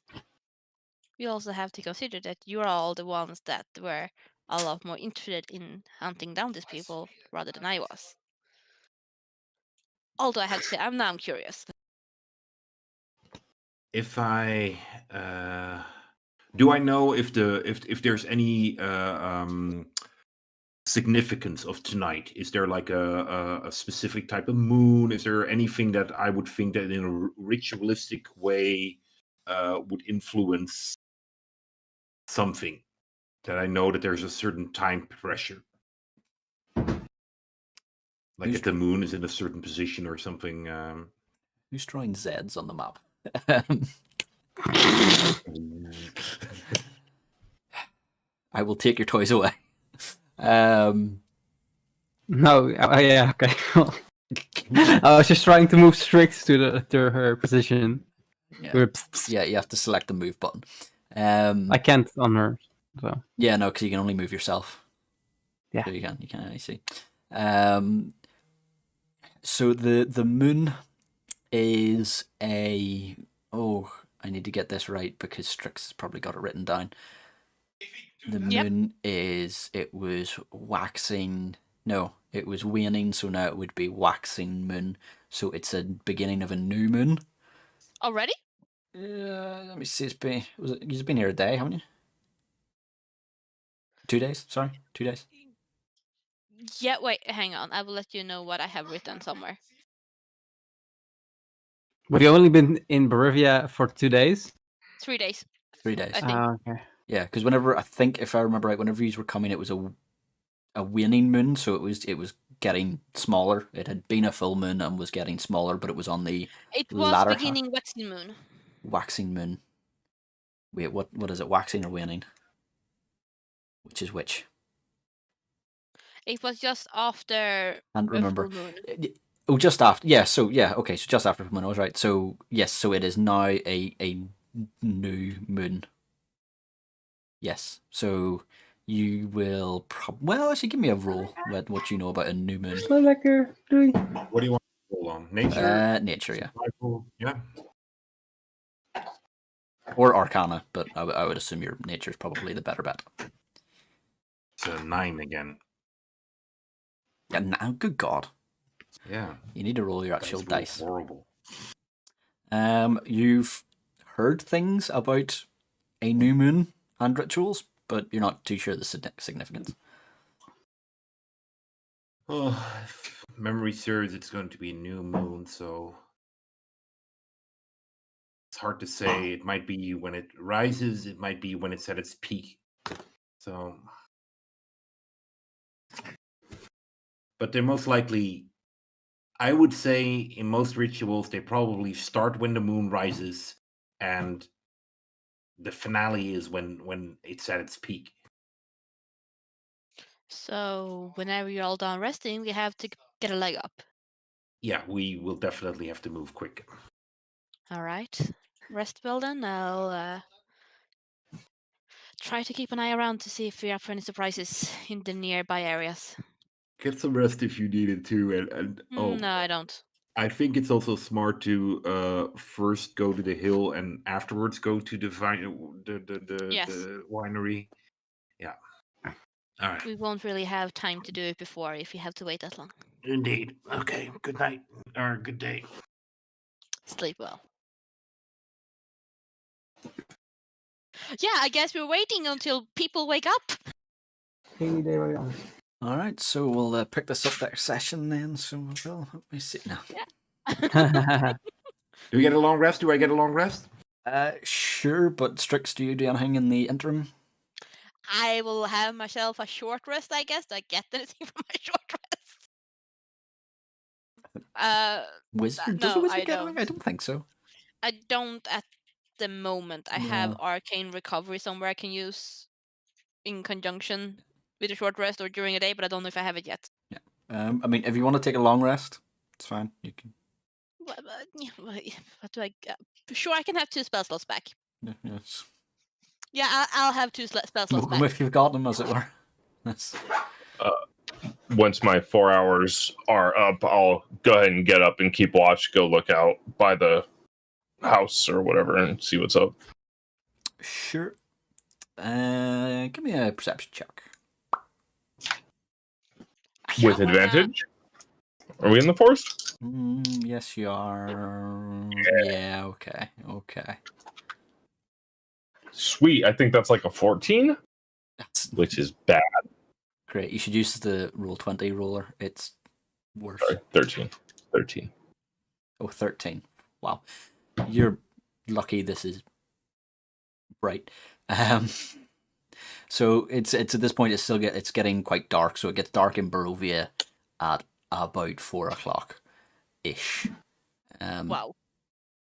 we also have to consider that you're all the ones that were a lot more interested in hunting down these people rather than I was. Although I have to say, I'm curious. if I do, I know if there's any significance of tonight. Is there like a specific type of moon? Is there anything that I would think that in a ritualistic way would influence something that I know that there's a certain time pressure? Like Who's- if the moon is in a certain position or something. Who's drawing Zeds on the map? I will take your toys away. No, yeah, okay. I was just trying to move Strix to her position. Yeah. Where- Yeah, you have to select the move button. I can't on her. So Yeah, no, because you can only move yourself. Yeah. So you can only see. So the moon is I need to get this right because Strix has probably got it written down. The moon it was waxing. No, it was waning, so now it would be waxing moon. So it's a beginning of a new moon. Already? Let me see. You've been here a day, haven't you? 2 days. Sorry, 2 days. Yeah, wait, hang on. I will let you know what I have written somewhere. We've only been in Bolivia for 2 days. 3 days. 3 days. I think. Okay. Yeah, because I think if I remember right, whenever you were coming, it was a waning moon, so it was getting smaller. It had been a full moon and was getting smaller, but it was on the It was latter beginning waxing moon. waxing moon. Wait, what is it? Waxing or waning? Which is which? It was just after And a remember, full moon. oh, just after. Yeah, so yeah, okay, so just after full moon. I was right. So yes, so it is now a new moon. Yes, so you will well, actually, give me a roll. What you know about a new moon? What do you want to roll on? Nature? Nature, yeah, Survival? Yeah. or Arcana, but I would assume your nature is probably the better bet. It's a 9 again. Yeah, now, good God, Yeah. you need to roll your actual dice. Horrible. You've heard things about a new moon and rituals, but you're not too sure the significance. Oh, if memory serves, it's going to be a new moon, so it's hard to say. It might be when it rises, it might be when it's at its peak. So, but they're most likely, I would say, in most rituals, they probably start when the moon rises, and the finale is when it's at its peak. So whenever you're all done resting, we have to get a leg up. Yeah, we will definitely have to move quick. All right. Rest well then. I'll try to keep an eye around to see if we're up for any surprises in the nearby areas. Get some rest if you need it too, and No, I don't. I think it's also smart to first go to the hill and afterwards go to the Yes. the winery. Yeah. All right. We won't really have time to do it before if you have to wait that long. Indeed. Okay. Good night or good day. Sleep well. Yeah, I guess we're waiting until people wake up. All right, so we'll pick this up next session then. So we'll let me see now. Yeah. Do we get a long rest? Do I get a long rest? Sure, but Strix, do you do anything in the interim? I will have myself a short rest, I guess. Do I get anything from my short rest? Wizard? Does a No, wizard I get don't. anything? I don't think so. I don't at the moment. I have arcane recovery somewhere I can use in conjunction with a short rest or during a day, but I don't know if I have it yet. Yeah. I mean, if you want to take a long rest, it's fine. You can. What do I? Sure, I can have 2 spell slots back. Yeah, yes. Yeah, I'll have 2 spell slots Welcome back. if you've got them, as it were. That's... Once my 4 hours are up, I'll go ahead and get up and keep watch, go look out by the house or whatever and see what's up. Sure. Give me a perception check. With advantage? Are we in the forest? Yes, you are. Yeah, okay. Sweet. I think that's like a 14, which is bad. Great. You should use the Roll20 roller. It's worse. Sorry, 13. Oh, 13. Wow. You're lucky this is right. So it's at this point it's getting quite dark. So it gets dark in Barovia at about 4:00 ish. Wow.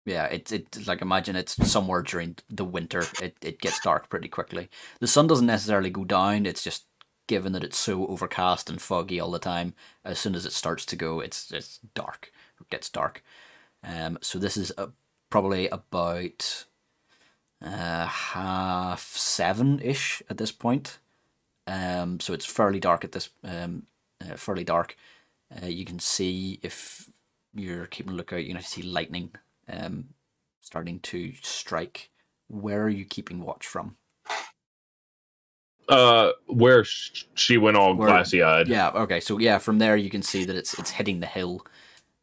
Yeah, it's like, imagine it's somewhere during the winter. It gets dark pretty quickly. The sun doesn't necessarily go down. It's just, given that it's so overcast and foggy all the time, as soon as it starts to go, it's dark. It gets dark. So this is probably about 7:30 ish at this point. So it's fairly dark at this. Fairly dark. You can see, if you're keeping a lookout, you can see lightning starting to strike. Where are you keeping watch from? Where she went all Where- glassy-eyed. Yeah. Okay. So yeah, from there you can see that it's hitting the hill.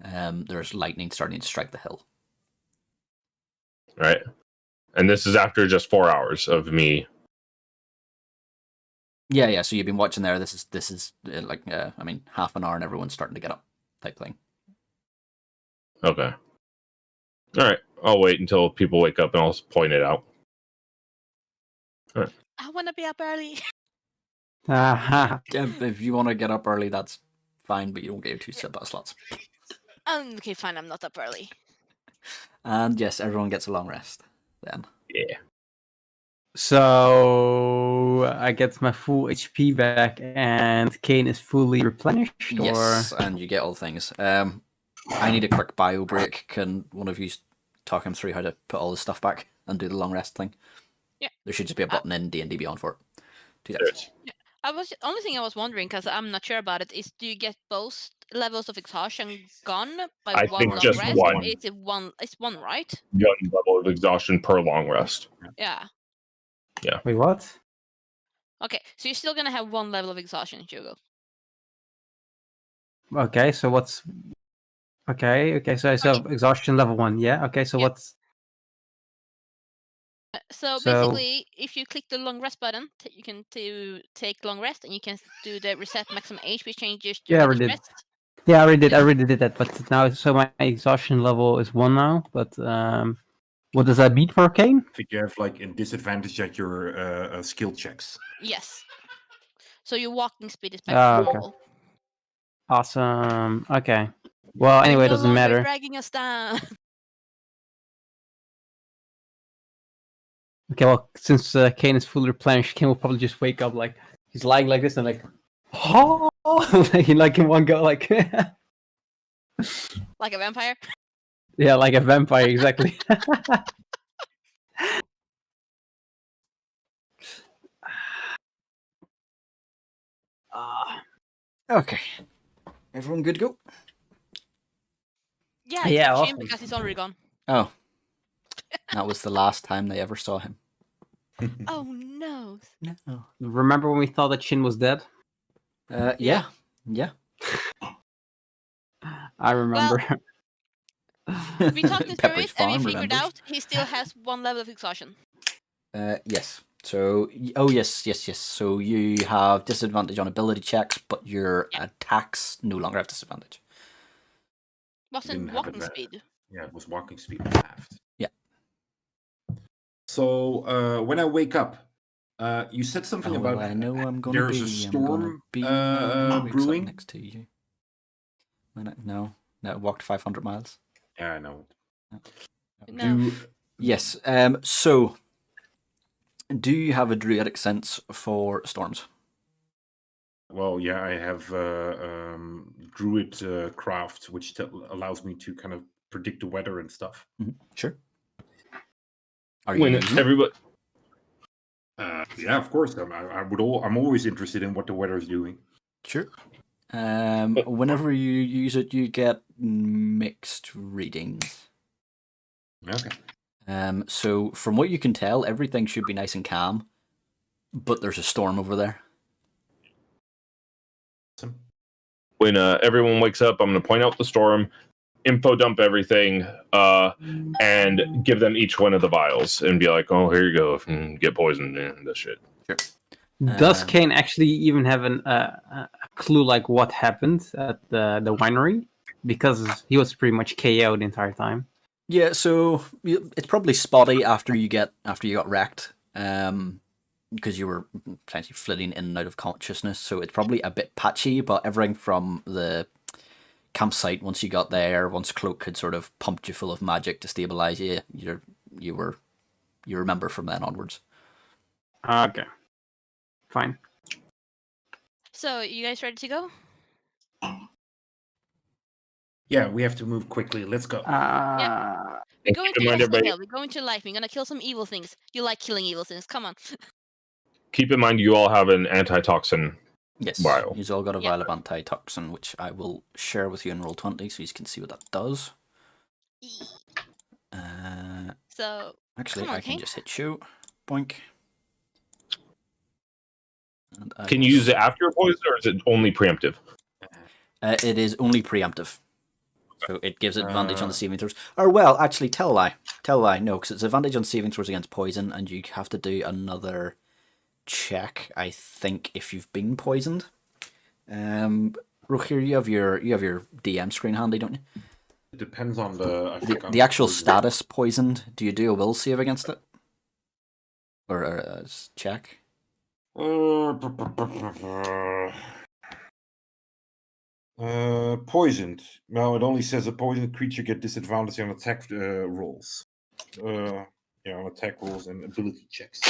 There's lightning starting to strike the hill. Right. And this is after just 4 hours of me. Yeah. Yeah. So you've been watching there. This is like I mean, half an hour and everyone's starting to get up, type thing. Okay. All right. I'll wait until people wake up and I'll point it out. I want to be up early. Aha. If you want to get up early, that's fine, but you don't get 2 slots. Okay, fine. I'm not up early. And yes, everyone gets a long rest then. Yeah. So I get my full HP back, and Kane is fully replenished. Yes, Or and you get all things. I need a quick bio break. Can one of you talk him through how to put all this stuff back and do the long rest thing? Yeah. There should just be a button in D&D Beyond for it. 2 seconds. Only thing I was wondering, because I'm not sure about it, is do you get both levels of exhaustion gone by I one think long just rest? one. Or is it one? It's one, right? Young level of exhaustion per long rest. Yeah. wait, what? Okay, so you're still gonna have one level of exhaustion, Hugo. Okay, so what's? Okay, so I have exhaustion level 1. Yeah. Okay, so Yeah. what's? So So- basically, if you click the long rest button, you can take long rest, and you can do the reset maximum HP changes Yeah, I during already this did. rest. Yeah, I already did that. But now, so my exhaustion level is 1 now. But what does that mean for Kane? I think you have like a disadvantage at your skill checks. Yes. So your walking speed is back Ah, to okay. normal. Awesome. Okay. Well, anyway, it You're no doesn't longer matter. dragging us down. Okay, well, since Kane is fully replenished, Kane will probably just wake up like he's lying like this and like, oh, like in one go, like Like a vampire. yeah, like a vampire, exactly. Okay. Everyone good to go? Yeah, Yeah, except Jim, awesome. because he's already gone. Oh. That was the last time they ever saw him. Oh no. No. Remember when we thought that Shin was dead? Yeah. Yeah. I remember. We talked him through Pepper's it, and we Farm figured remembers. out he still has one level of exhaustion. Yes. So, yes. So you have disadvantage on ability checks, but your attacks no longer have disadvantage. Wasn't Didn't have walking it that- speed. Yeah, it was walking speed halved. Yeah. So when I wake up, you said something about I know I'm gonna there's be. a I'm gonna storm be wakes up brewing. next to you. No, walked 500 miles. Yeah, I know. No. Do Yes. So, do you have a druidic sense for storms? well, yeah, I have druid craft, which allows me to kind of predict the weather and stuff. Sure. Are you When using it? everybody, Yeah, of course. I'm always interested in what the weather is doing. Sure. Whenever you use it, you get mixed readings. Okay. So from what you can tell, everything should be nice and calm, but there's a storm over there. Awesome. when everyone wakes up, I'm going to point out the storm, info dump everything, and give them each one of the vials and be like, "Oh, here you go, and get poisoned and this shit." Sure. Does Kane actually even have a clue like what happened at the winery? Because he was pretty much KO the entire time. Yeah, so it's probably spotty after you got wrecked, because you were potentially flitting in and out of consciousness. So it's probably a bit patchy, but everything from the campsite, once you got there, once Cloak had sort of pumped you full of magic to stabilize you, you remember from then onwards. Okay, fine. So, you guys ready to go? Yeah, we have to move quickly. Let's go. We're And going keep to in mind, Castle everybody, Hill. We're going to life. We're gonna kill some evil things. You like killing evil things. Come on. keep in mind you all have an antitoxin. Yes, Vial. you've all got a Yeah. vial of antitoxin, which I will share with you in Roll20 so you can see what that does. So, Actually, Come on, I can Kane. just hit shoot. Boink. And Can you use it after a poison, or is it only preemptive? It is only preemptive. So it gives advantage on the saving throws. Or, well, actually, tell a lie. Tell a lie. No, because it's advantage on saving throws against poison, and you have to do another check, I think, if you've been poisoned. Rohir, you have your DM screen handy, don't you? It depends on the actual status poisoned. Do you do a will save against it? Or a check? Poisoned. No, it only says a poisoned creature get disadvantage on attack rolls. On attack rolls and ability checks.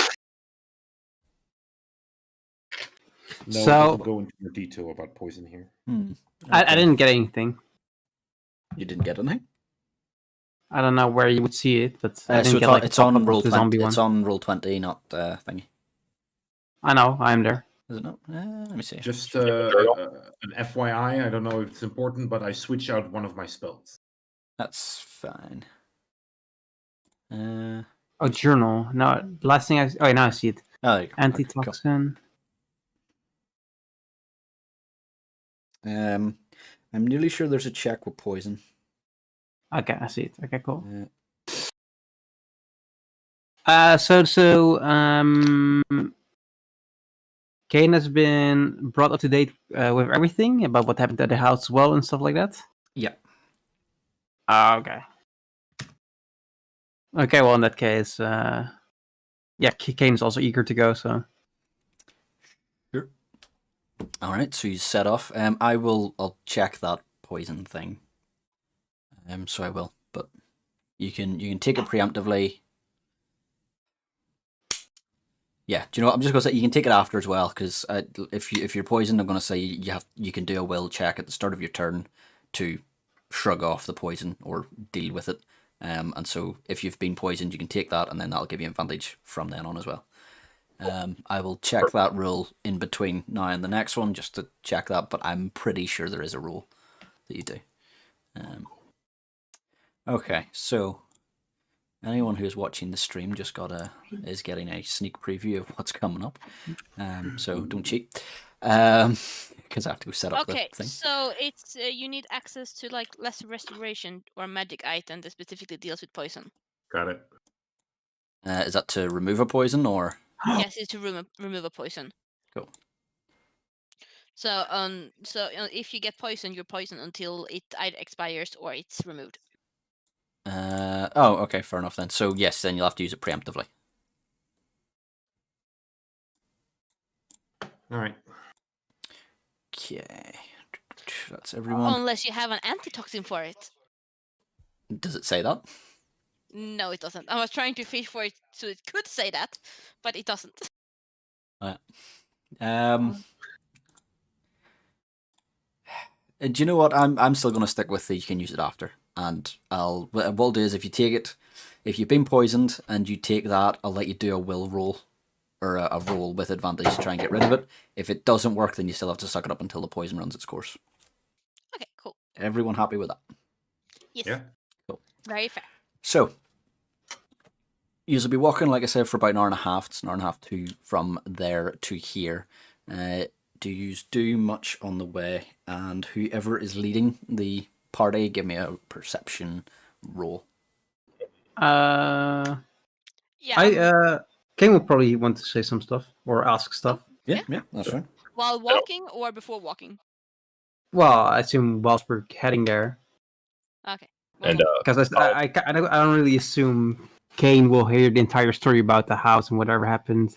No, it doesn't go into more detail about poison here. Okay. I didn't get anything. You didn't get anything? I don't know where you would see it, but I So didn't get it's on roll 20. zombie It's one. on roll 20, not thingy. I know, I'm there. Is it not? Let me see. Just an FYI, I don't know if it's important, but I switched out one of my spells. That's fine. Oh, journal. No, last thing now I see it. Oh, there you go. Antitoxin. Okay, cool. I'm nearly sure there's a check with poison. Okay, I see it. Okay, cool. Yeah. Kane has been brought up to date with everything about what happened at the house as well and stuff like that? Yeah. Okay. Okay, well, in that case, Kane is also eager to go, so... Sure. Alright, so you set off. I'll check that poison thing. So I will, but you can take it preemptively. Yeah, do you know what? I'm just gonna say you can take it after as well, because if you're poisoned, I'm gonna say you can do a will check at the start of your turn to shrug off the poison or deal with it. And so if you've been poisoned, you can take that, and then that'll give you advantage from then on as well. I will check that rule in between now and the next one just to check that, but I'm pretty sure there is a rule that you do. Okay, so anyone who's watching the stream is getting a sneak preview of what's coming up. So don't cheat, because I have to go set up the thing. So it's you need access to like lesser restoration or magic item that specifically deals with poison. Got it. Is that to remove a poison or? Yes, it's to remove a poison. Cool. So if you get poisoned, you're poisoned until it either expires or it's removed. Okay, fair enough then. So yes, then you'll have to use it preemptively. All right. Okay, that's everyone. Unless you have an antitoxin for it. Does it say that? No, it doesn't. I was trying to fish for it so it could say that, but it doesn't. Do you know what? I'm still going to stick with you can use it after, and what I'll do is if you've been poisoned and you take that, I'll let you do a will roll or a roll with advantage to try and get rid of it. If it doesn't work, then you still have to suck it up until the poison runs its course. Okay, cool. Everyone happy with that? Yes. Yeah. Cool. Very fair. So, you'll be walking, like I said, for about an hour and a half. It's an hour and a half from there to here. Do you do much on the way? And whoever is leading the party, give me a perception roll. Yeah. Kane will probably want to say some stuff or ask stuff. Yeah, that's right. While walking or before walking? Well, I assume whilst we're heading there. Okay. And because I don't really assume Kane will hear the entire story about the house and whatever happened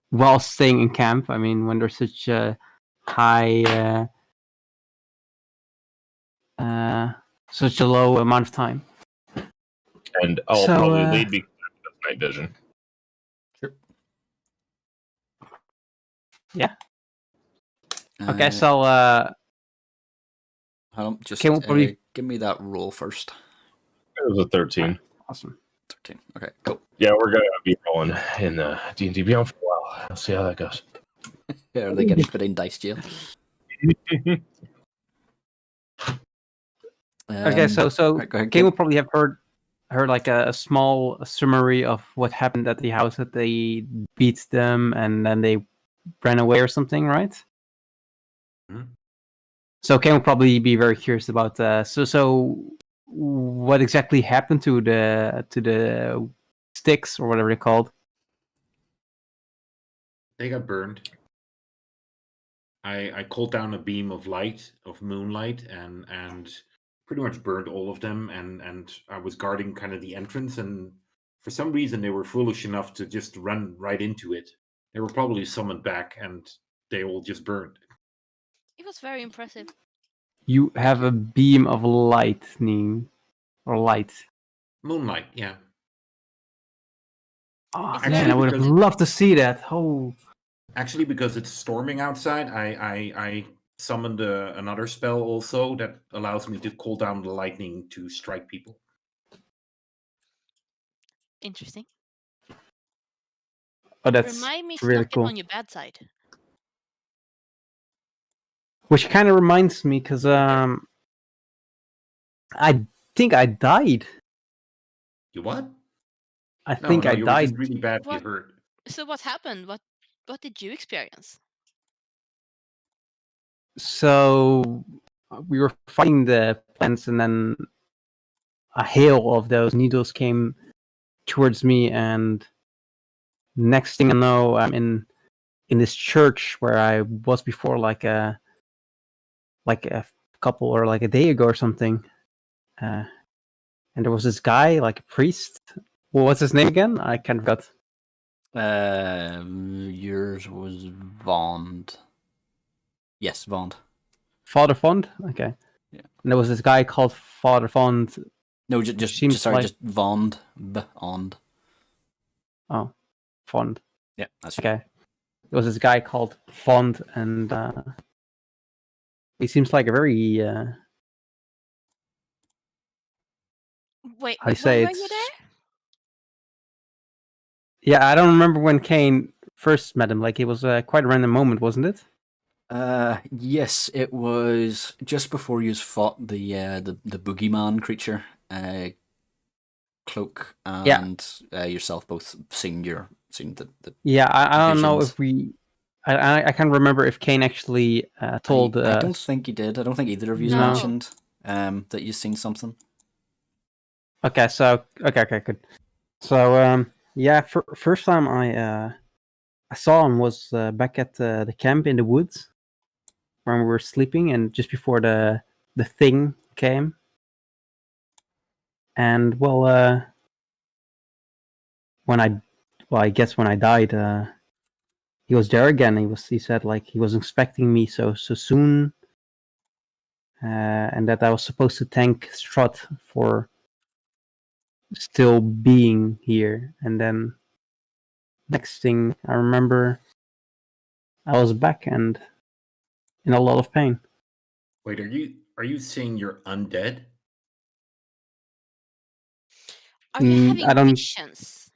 while staying in camp. I mean, when there's such a high, such a low amount of time. And I'll probably lead because of night vision. Sure. Yeah. Okay, so hold on, just Kane will probably give me that roll first. It was a 13. Awesome. 13. Okay, cool. Yeah, we're gonna be rolling in the D&D Beyond for a while. I'll see how that goes. Yeah, are they getting put in dice jail? Okay, so right, go ahead, Kane will probably have heard like a small summary of what happened at the house, that they beat them and then they ran away or something, right? Mhm. So Ken will probably be very curious about so what exactly happened to the sticks or whatever they're called. They got burned. I called down a beam of light, of moonlight, and pretty much burned all of them. And I was guarding kind of the entrance, and for some reason they were foolish enough to just run right into it. They were probably summoned back, and they all just burned. It was very impressive. You have you. a beam of lightning or light. Moonlight, yeah. Oh It's man, very I would have because- loved to see that. Oh, Actually, because it's storming outside, I summoned another spell also that allows me to call down the lightning to strike people. Interesting. oh, that's Remind me to really not get cool. on your bad side. Which kind of reminds me, because I think I died. You what? I No, think no, I you were died. just really badly What? hurt. So what happened? What did you experience? So we were fighting the plants, and then a hail of those needles came towards me, and next thing I know, I'm in this church where I was before, like a couple or like a day ago or something. And there was this guy, like a priest. Well, what's his name again? I can't forgot. Yours was Vond. Yes, Vond. Father Fond. Okay. Yeah. And there was this guy called Father Fond. No, seems just like- just Vond. Bond. Oh, Fond. Yeah, that's Okay. There was this guy called Fond, and he seems like a very Wait, I say when were you it's- there? yeah. I don't remember when Kane first met him. Like it was quite a random moment, wasn't it? Yes, it was just before you fought the boogeyman creature, Cloak and yourself both seeing the Yeah, I don't know visions. if we. I can't remember if Kane actually told. I don't think you did. I don't think either of you No. mentioned that you've seen something. Okay, so okay, good. So yeah, first time I saw him was back at the camp in the woods when we were sleeping, and just before the thing came. And well, I guess when I died, he was there again. He said like he was expecting me so soon, and that I was supposed to thank Strahd for still being here. And then next thing I remember, I was back and in a lot of pain. Wait, are you saying you're undead? Are you Mm, having I don't- visions?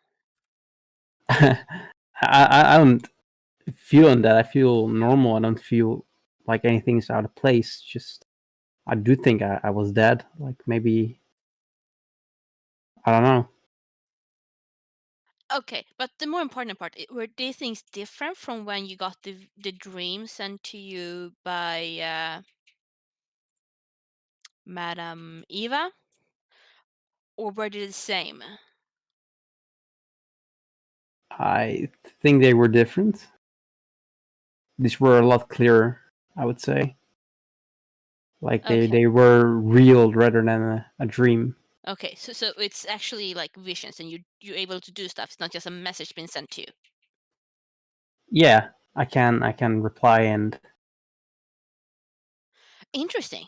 I don't feel that. I feel normal. I don't feel like anything's out of place. Just I do think I was dead. Like maybe I don't know. Okay, but the more important part, were these things different from when you got the dream sent to you by Madam Eva? Or were they the same? I think they were different. These were a lot clearer, I would say. Like Okay. they were real rather than a dream. Okay, so it's actually like visions, and you're able to do stuff. It's not just a message being sent to you. Yeah, I can reply. And Interesting.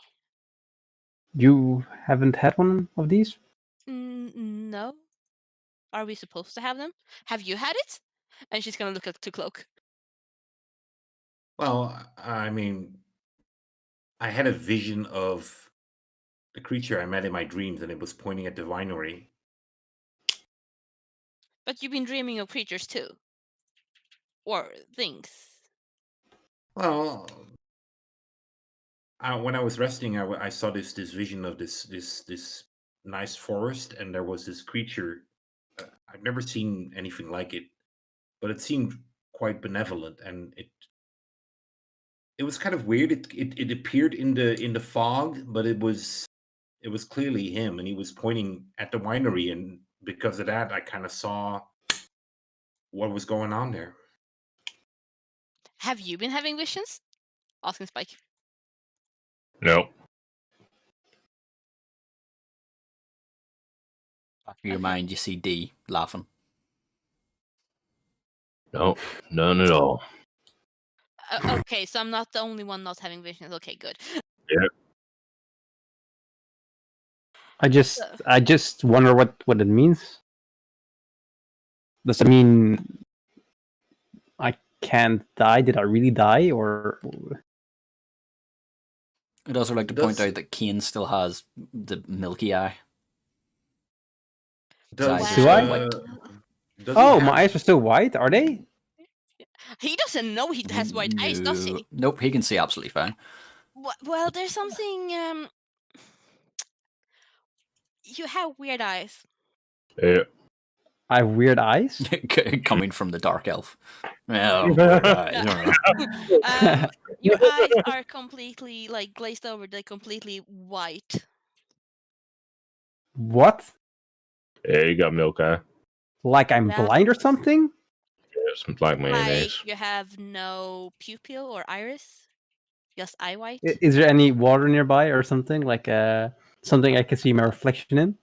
you haven't had one of these? No. Are we supposed to have them? Have you had it? And she's gonna look at to Cloak. Well, I mean, I had a vision of the creature I met in my dreams, and it was pointing at the winery. But you've been dreaming of creatures too, or things. Well, when I was resting, I saw this vision of this nice forest, and there was this creature. I've never seen anything like it, but it seemed quite benevolent, and it was kind of weird. It appeared in the fog, but it was clearly him, and he was pointing at the winery, and because of that, I kind of saw what was going on there. Have you been having visions? Asking Spike. No. Back of your Okay. mind, you see D laughing. No, none at all. Okay, so I'm not the only one not having visions. Okay, good. I just wonder what it means. Does it mean I can't die? Did I really die, or I'd also like to point Does- out that Kane still has the milky eye. Does, eyes are still does he oh, have- my eyes are still white? Are they? He doesn't know he has white eyes, does he? Nope, he can see absolutely fine. Well, there's something. You have weird eyes. Yeah. I have weird eyes. Coming from the dark elf. Oh, weird eyes. Your eyes are completely like glazed over. They're completely white. What? Yeah, you got milk eye. Like I'm Yeah. blind or something? Yeah, some black Like mayonnaise. you have no pupil or iris, just eye white. Is there any water nearby or something? Like something I can see my reflection in?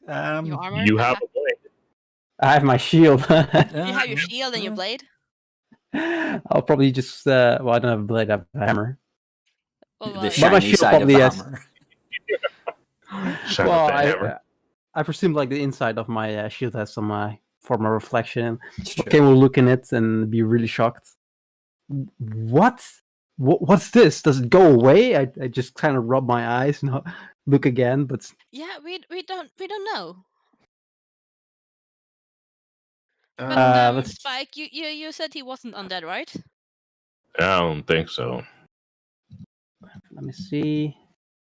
Your armor. You have a blade. I have my shield. You have your shield and your blade. I'll probably just well, I don't have a blade, I have a hammer. Oh, the well, But my shiny shield side of probably the has- hammer. Shine Well, with the hammer. I presume like the inside of my shield has some form of reflection. It's true. Okay, we'll look in it and be really shocked. What? What's this? Does it go away? I just kind of rub my eyes and look again, but yeah, we don't know. But let's- Spike, you said he wasn't undead, right? I don't think so. let me see.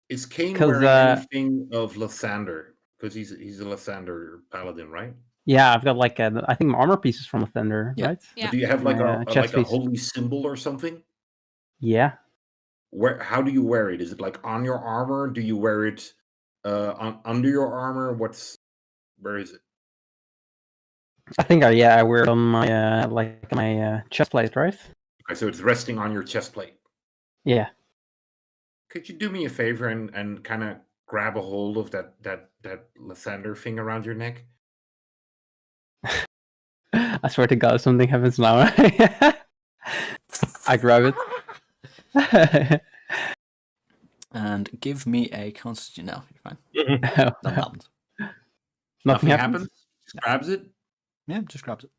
Is Kane 'Cause, wearing anything of Lysander? Because he's a Lysander paladin, right? Yeah, I've got like I think my armor piece is from a thunder, Yeah. right? Yeah. But do you have like My, a chest piece. holy symbol or something? Yeah. How do you wear it? Is it like on your armor? Do you wear it under your armor? Where is it? I think I wear it on my my chest plate, right? Okay, so it's resting on your chest plate. Yeah. Could you do me a favor and kind of grab a hold of that Lysander thing around your neck? I swear to God, something happens now. I grab it. And give me a constitution. No, you're fine. Nothing Nothing happens. happens. Just grabs it. Yeah, just grabs it.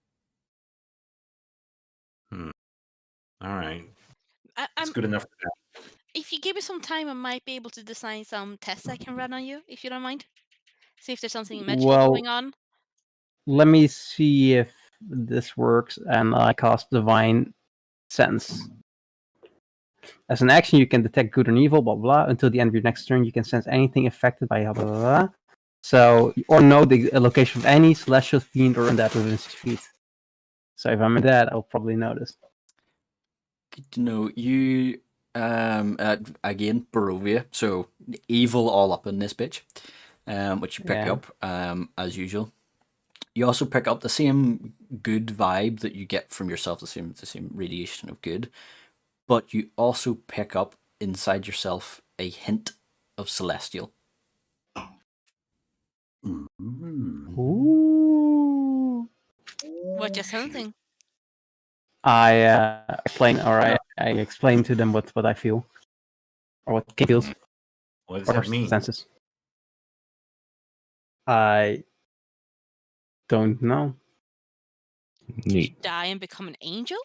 All right, I'm, that's good enough for that. if you give me some time, I might be able to design some tests I can run on you, if you don't mind. See if there's something magical Well- going on. Let me see if this works, and I cast Divine Sense. As an action, you can detect good and evil, blah blah. Until the end of your next turn, you can sense anything affected by blah blah blah. So, or know the location of any celestial fiend or undead within 6 feet. So if I'm in that, I'll probably notice. Good to know. You, again, Barovia. So evil all up in this bitch, which you pick Yeah. up as usual. You also pick up the same good vibe that you get from yourself, the same radiation of good, but you also pick up inside yourself a hint of celestial. Ooh. What just something? I explain, or I explain to them what I feel, or what Kate feels, What does or that mean? senses. I don't know. Neat. Die and become an angel?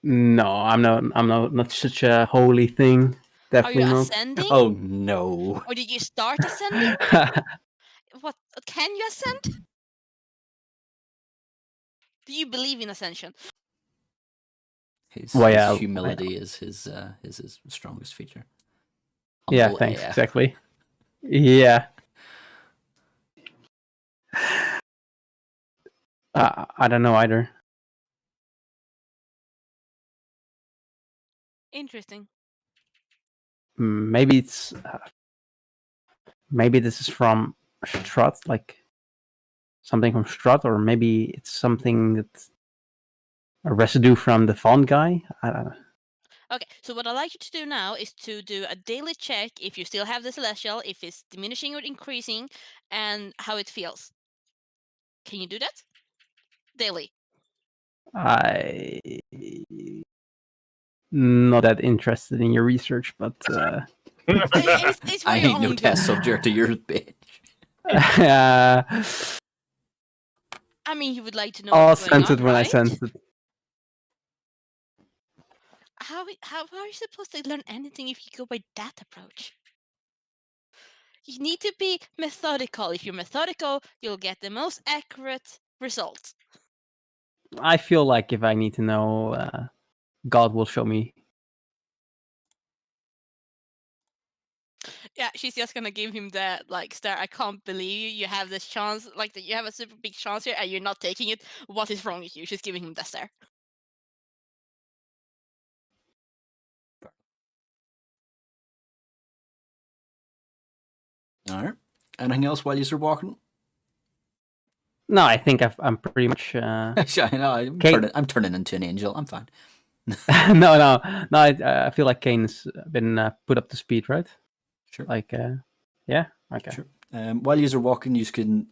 No, I'm not such a holy thing. Are Definitely you not. ascending? Oh no! Or did you start ascending? What can you ascend? Do you believe in ascension? His, Well, his yeah, I- humility is his strongest feature. Yeah, Humble thanks. AF. Exactly. Yeah. I don't know either. Interesting. Maybe it's maybe this is from Strahd, like something from Strahd, or maybe it's something that's a residue from the font guy. I don't know. Okay, so what I'd like you to do now is to do a daily check if you still have the Celestial, if it's diminishing or increasing, and how it feels. Can you do that? Daily. I not that interested in your research, but It's for I your ain't no own test good. subject to yours, bitch. I mean, you would like to know I'll what's going sense on, it when I right? sense it. How are you supposed to learn anything if you go by that approach? You need to be methodical. If you're methodical, you'll get the most accurate result. I feel like if I need to know, God will show me. Yeah, she's just gonna give him that like stare. I can't believe you have this chance, like that you have a super big chance here, and you're not taking it. What is wrong with you? She's giving him that stare. All right. Anything else while you're walking? No, I think I'm pretty much. I know. I'm turning into an angel. I'm fine. No. I feel like Kane's been put up to speed, right? Sure. Like, yeah. Okay. Sure. While you're walking, you can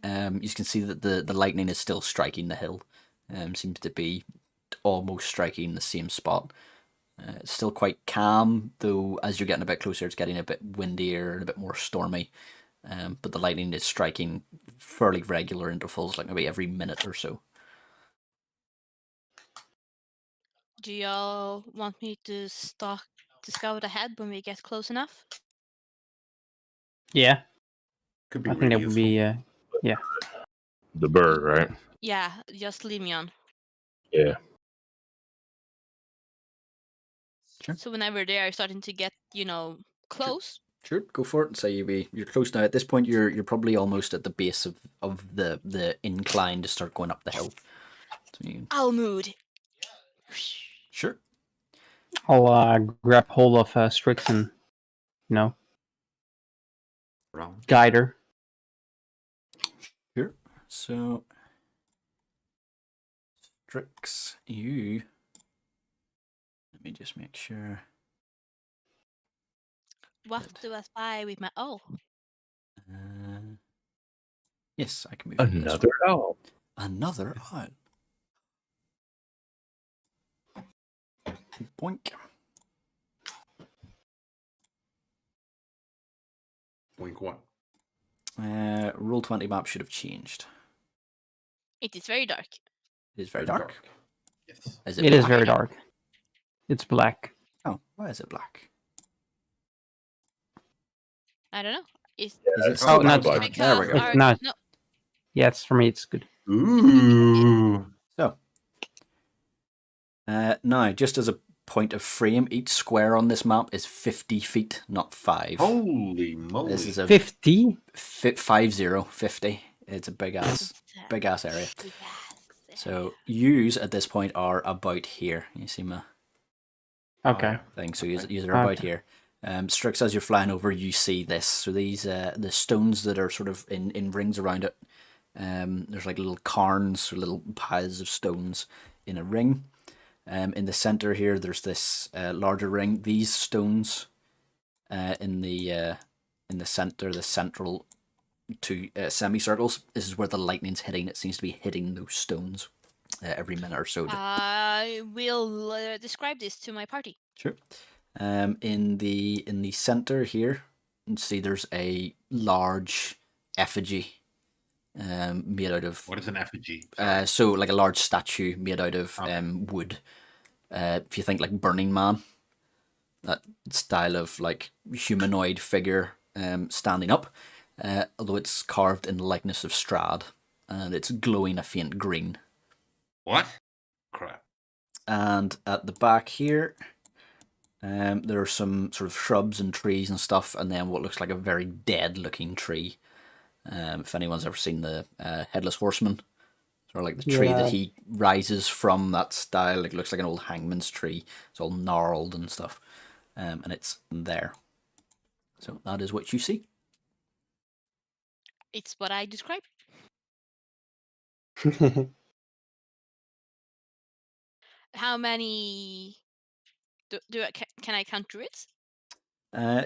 see that the lightning is still striking the hill. Seems to be almost striking the same spot. It's still quite calm, though. As you're getting a bit closer, it's getting a bit windier and a bit more stormy. But the lightning is striking fairly regular intervals, like maybe every minute or so. Do y'all want me to scout ahead when we get close enough? Yeah, Could be I think really that would useful. be. Yeah. The bird, right? Yeah, just leave me on. Yeah. Sure. So whenever they are starting to get, close. Sure, go for it. So you're close now. At this point, you're probably almost at the base of the incline to start going up the hill. So I'll mood. Sure. I'll grab hold of Strix and, Round. guide her. Sure. So, Strix, you. Let me just make sure. What do I spy with my Yes, I can move you this Another way. owl. Another owl. Boink. Blink one. Roll20 map should have changed. It is very dark. It is very dark. Yes. Is It is black? very dark. It's black. Oh, why is it black? I don't know. Is Yeah, it it's still not black? black. There we go. our- not- no, Yeah, it's for me. It's good. Ooh. So, now, just as a point of frame, each square on this map is 50 feet, not 5. Holy moly. This is a 50. 50. It's a big ass area. So, yous at this point are about here. You see my Okay. thing. So, yous are about Okay. here. Strix, as you're flying over, you see this. So these the stones that are sort of in rings around it. There's like little cairns or little piles of stones in a ring. In the center here, there's this larger ring. These stones in the center, the central two semicircles. This is where the lightning's hitting. It seems to be hitting those stones every minute or so. I will describe this to my party. Sure. In the center here, you can see there's a large effigy made out of. What is an effigy? So like a large statue made out of wood. If you think like Burning Man, that style of like humanoid figure standing up, although it's carved in the likeness of Strahd, and it's glowing a faint green. What? Crap. And at the back here, there are some sort of shrubs and trees and stuff, and then what looks like a very dead-looking tree. If anyone's ever seen the Headless Horseman, Or like the tree Yeah. that he rises from, that style, like looks like an old hangman's tree. It's all gnarled and stuff. And it's there. So that is what you see. It's what I described. How many can I count druids?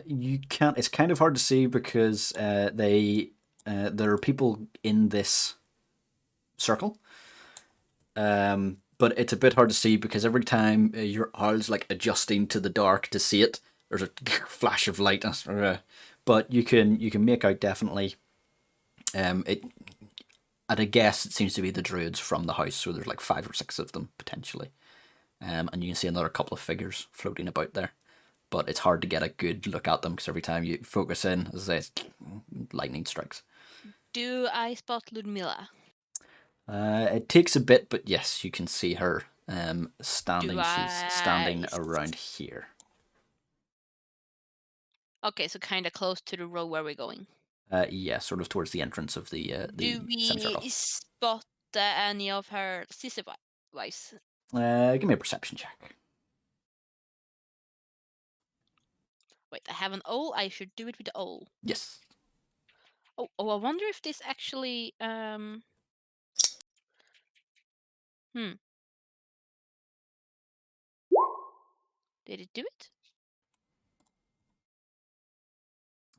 You can't. It's kind of hard to see because there are people in this circle. But it's a bit hard to see because every time your owl's like adjusting to the dark to see it, there's a flash of light. But you can make out definitely. At a guess, it seems to be the druids from the house. So there's like 5 or 6 of them potentially, and you can see another couple of figures floating about there. But it's hard to get a good look at them because every time you focus in, as I say, lightning strikes. Do I spot Ludmilla? It takes a bit, but yes, you can see her standing. Do She's standing I- around here. Okay, so kind of close to the row where we're going. Yeah, sort of towards the entrance of the Do we semicircle. spot any of her sister wives? Give me a perception check. Wait, I have an owl. I should do it with the owl. Yes. Oh, I wonder if this actually. Did it do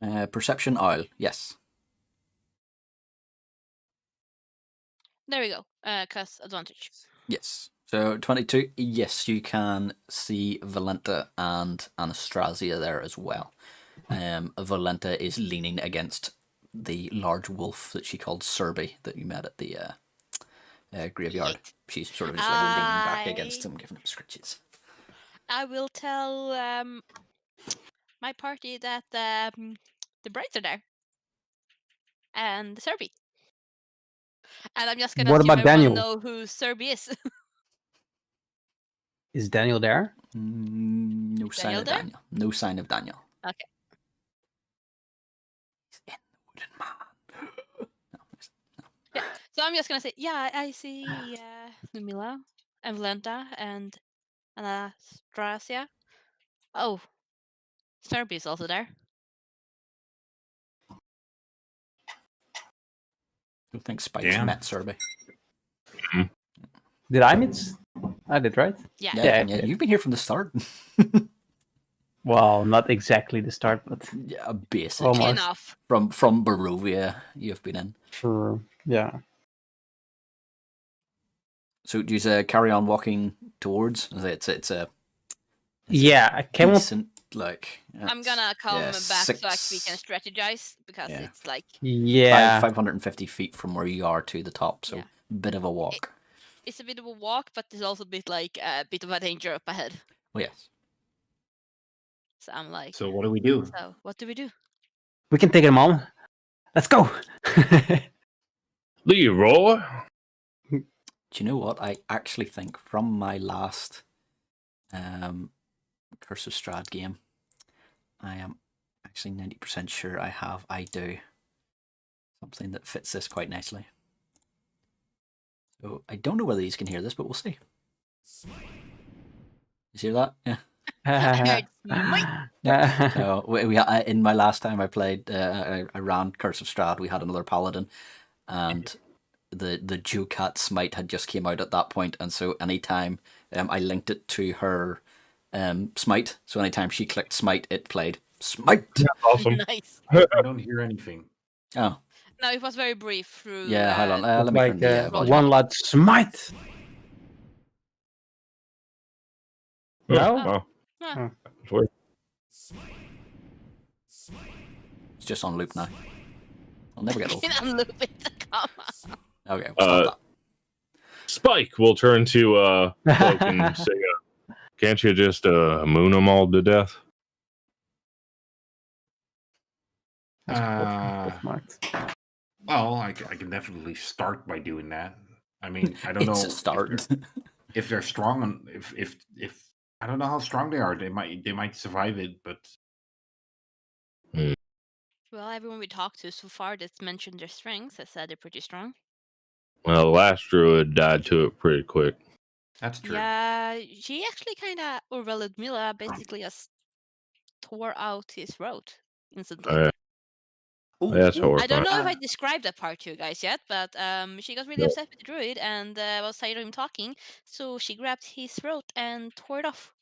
it? Perception owl. Yes. There we go. Cause advantage. Yes. So 22. Yes, you can see Valenta and Anastrazia there as well. Valenta is leaning against the large wolf that she called Serby that you met at the graveyard. Yes. She's sort of just like leaning back against him, giving him scritches. I will tell my party that the brides are there. And Serby. And I'm just gonna What assume about everyone Daniel? know who Serby is. Is Daniel there? No sign Daniel of there? Daniel. No sign of Daniel. Okay. He's in the wooden man. Yeah. So I'm just gonna say, yeah, I see Ludmilla and Valenta and Anastrazia. Oh, Serby is also there. I don't think Spike's Damn. met Serby. Did I meet? I did, right? Yeah. Yeah, Yeah. you've been here from the start. Well, not exactly the start, but Yeah, basic. Almost. Enough. From Barovia, you've been in. sure. Yeah. So do you carry on walking towards? It's a Yeah, I came up. decent like. I'm gonna come back so we can 6 strategize because Yeah. it's like Yeah. 550 feet from where you are to the top, so Yeah. bit of a walk. it's a bit of a walk, but there's also a bit of a danger up ahead. Oh yes. So I'm like, So what do we do? so what do we do? We can take it, Mom. Let's go. Leroy. Do you know what? I actually think from my last Curse of Strahd game, I am actually 90% sure I do something that fits this quite nicely. So I don't know whether you can hear this, but we'll see. You hear that? Yeah. I heard So we in my last time I played, I ran Curse of Strahd. We had another paladin, and the Jucat smite had just came out at that point, and so anytime I linked it to her smite, so anytime she clicked smite, it played smite. Awesome. nice. I don't hear anything. Oh No, it was very brief through. yeah, hold on. Let It's me like turn the volume one up. lot smite. No? Oh, Huh. that's weird. It's just on loop now. I'll never get old. Can unloop it. Come on. Okay, we'll stop Spike will turn to Cloak and say, "Can't you just moon them all to death?" That's smart. Well, I can definitely start by doing that. I mean, I don't It's know a start. if they're strong. If I don't know how strong they are. They might survive it, but Well, everyone we talked to so far that's mentioned their strengths has said they're pretty strong. Well, the last druid died to it pretty quick. That's true. Yeah, she actually kind of, or Ludmilla basically just tore out his throat instantly. Ooh, That's ooh. horrifying. I don't know if I Uh, described that part to you guys yet, but she got really Yeah. upset with the druid and was tired of him talking, so she grabbed his throat and tore it off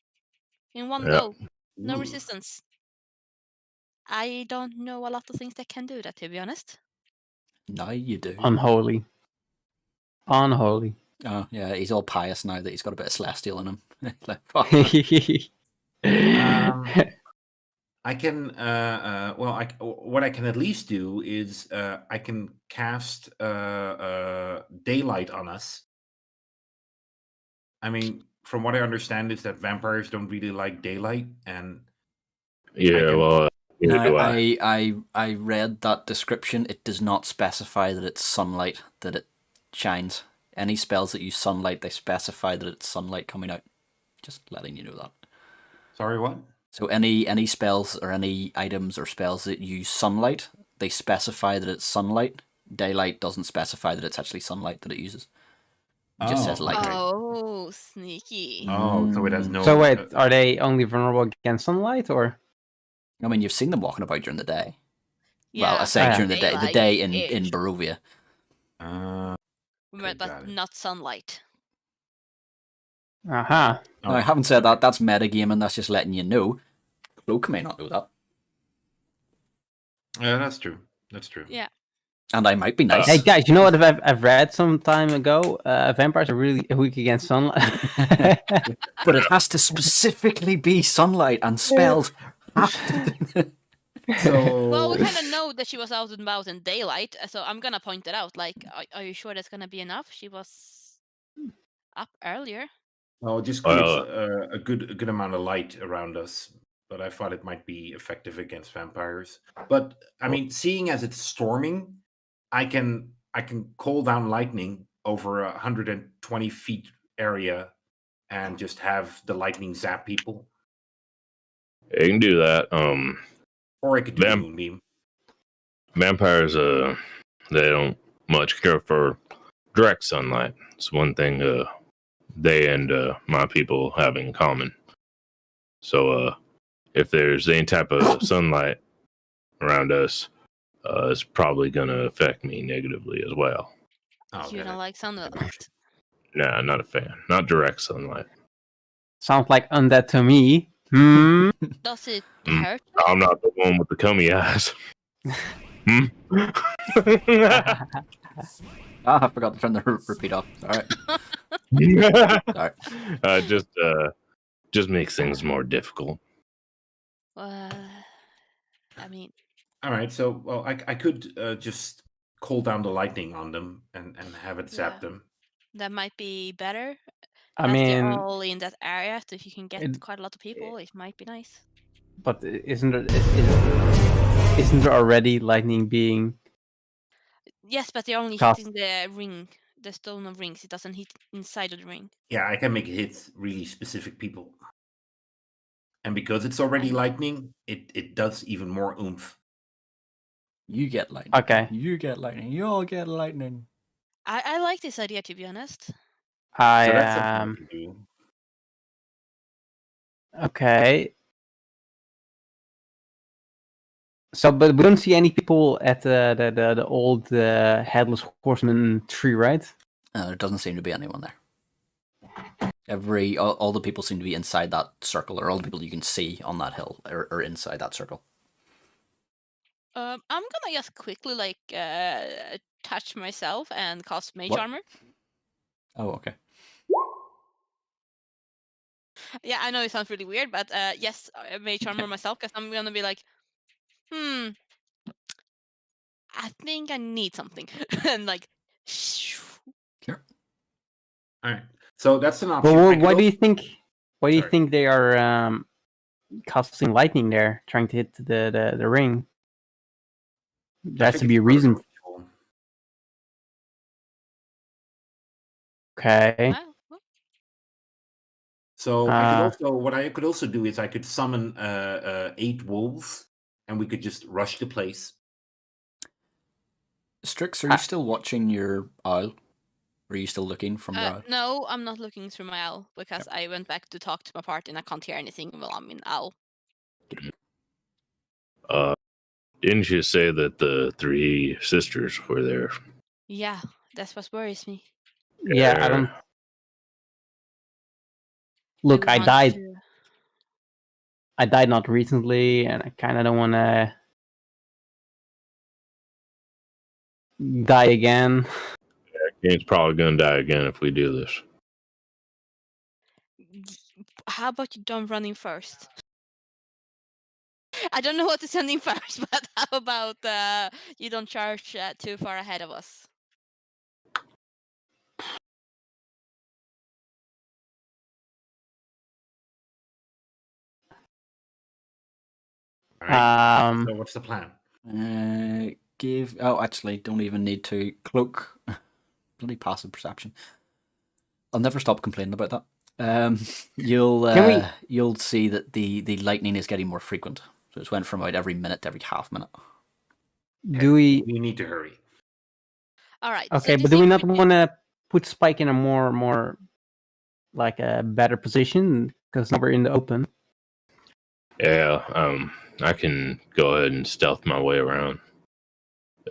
in one Yeah. go. No ooh. resistance. I don't know a lot of things that can do that, to be honest. Now you do. Unholy. Unholy. Oh, yeah, he's all pious now that he's got a bit of celestial in him. Like, fuck. I can. What I can at least do is I can cast daylight on us. I mean, from what I understand, is that vampires don't really like daylight, and Yeah, can- well, neither Now, do I. I read that description. It does not specify that it's sunlight that it shines. Any spells that use sunlight, they specify that it's sunlight coming out. Just letting you know that. sorry, what? So any spells or any items or spells that use sunlight, they specify that it's sunlight. Daylight doesn't specify that it's actually sunlight that it uses. It just says light. okay. Oh, sneaky. Oh, so it has no. So wait, are they only vulnerable against sunlight, or? I mean, you've seen them walking about during the day. Yeah, Well, I say yeah. during the daylight day in ish. Barovia. But got it. not sunlight. Aha. Now, I haven't said that. That's metagaming. That's just letting you know. Cloak may not know that. Yeah, that's true. That's true. Yeah. And I might be nice. Hey guys, you know what I've read some time ago? Vampires are really weak against sunlight. But it has to specifically be sunlight and spells. So Well, we kind of know that she was out and about in daylight, so I'm gonna point it out. Like, are you sure that's gonna be enough? She was up earlier. well, it just creates a good amount of light around us. But I thought it might be effective against vampires. But I mean, seeing as it's storming, I can call down lightning over 120 feet area and just have the lightning zap people. You can do that. Or I could do the moonbeam. Vampires, they don't much care for direct sunlight. It's one thing they and my people have in common. So if there's any type of sunlight around us, it's probably going to affect me negatively as well. Oh, You okay. don't like sunlight. Nah, not a fan. Not direct sunlight. Sounds like undead to me. Hmm. Does it Mm. hurt? I'm not the one with the cummy eyes. I forgot to turn the repeat off. Sorry. Sorry. Just makes things more difficult. I mean, All right. So, well, I could just call down the lightning on them and have it zap Yeah. them. that might be better. I As they're mean, all in that area, so if you can get it- quite a lot of people, it might be nice. but isn't there already lightning being? Yes, but they're only Cast- hitting the ring, the stone of rings. It doesn't hit inside of the ring. Yeah, I can make it hit really specific people. And because it's already lightning, it does even more oomph. You get lightning. Okay. You get lightning. You all get lightning. I like this idea, to be honest. So that's something I I can do. okay. So, but we don't see any people at the old headless horseman tree, right? There doesn't seem to be anyone there. All the people seem to be inside that circle, or all the people you can see on that hill are inside that circle. I'm gonna just quickly touch myself and cast mage What? armor. Oh, okay. Yeah, I know it sounds really weird, but yes, mage armor myself, because I'm gonna be like, I think I need something, and like, Sure. All right. So that's an option. Well, I could why do al- you think? Why do you Sorry. think they are casting lightning there, trying to hit the ring? There I has think to be a it's reason. protocol. Okay. well, So what I could also do is I could summon 8 wolves, and we could just rush the place. Strix, are you still watching your owl? Are you still looking from your eye? No, I'm not looking through my owl because I went back to talk to my party and I can't hear anything while I'm in owl. Didn't you say that the 3 sisters were there? Yeah, that's what worries me. Yeah, I don't. Look, Do we I want died. to- I died not recently, and I kind of don't want to die again. Kane's probably gonna die again if we do this. How about you don't run in first? I don't know what to send in first, but how about you don't charge too far ahead of us? All right. Um, So what's the plan? Actually, don't even need to cloak. Bloody passive perception. I'll never stop complaining about that. You'll see that the lightning is getting more frequent. So it's went from about every minute to every half minute. do we? We need to hurry. All right. Okay, so but do we this not is- want to put Spike in a more like a better position because now we're in the open? Yeah, I can go ahead and stealth my way around.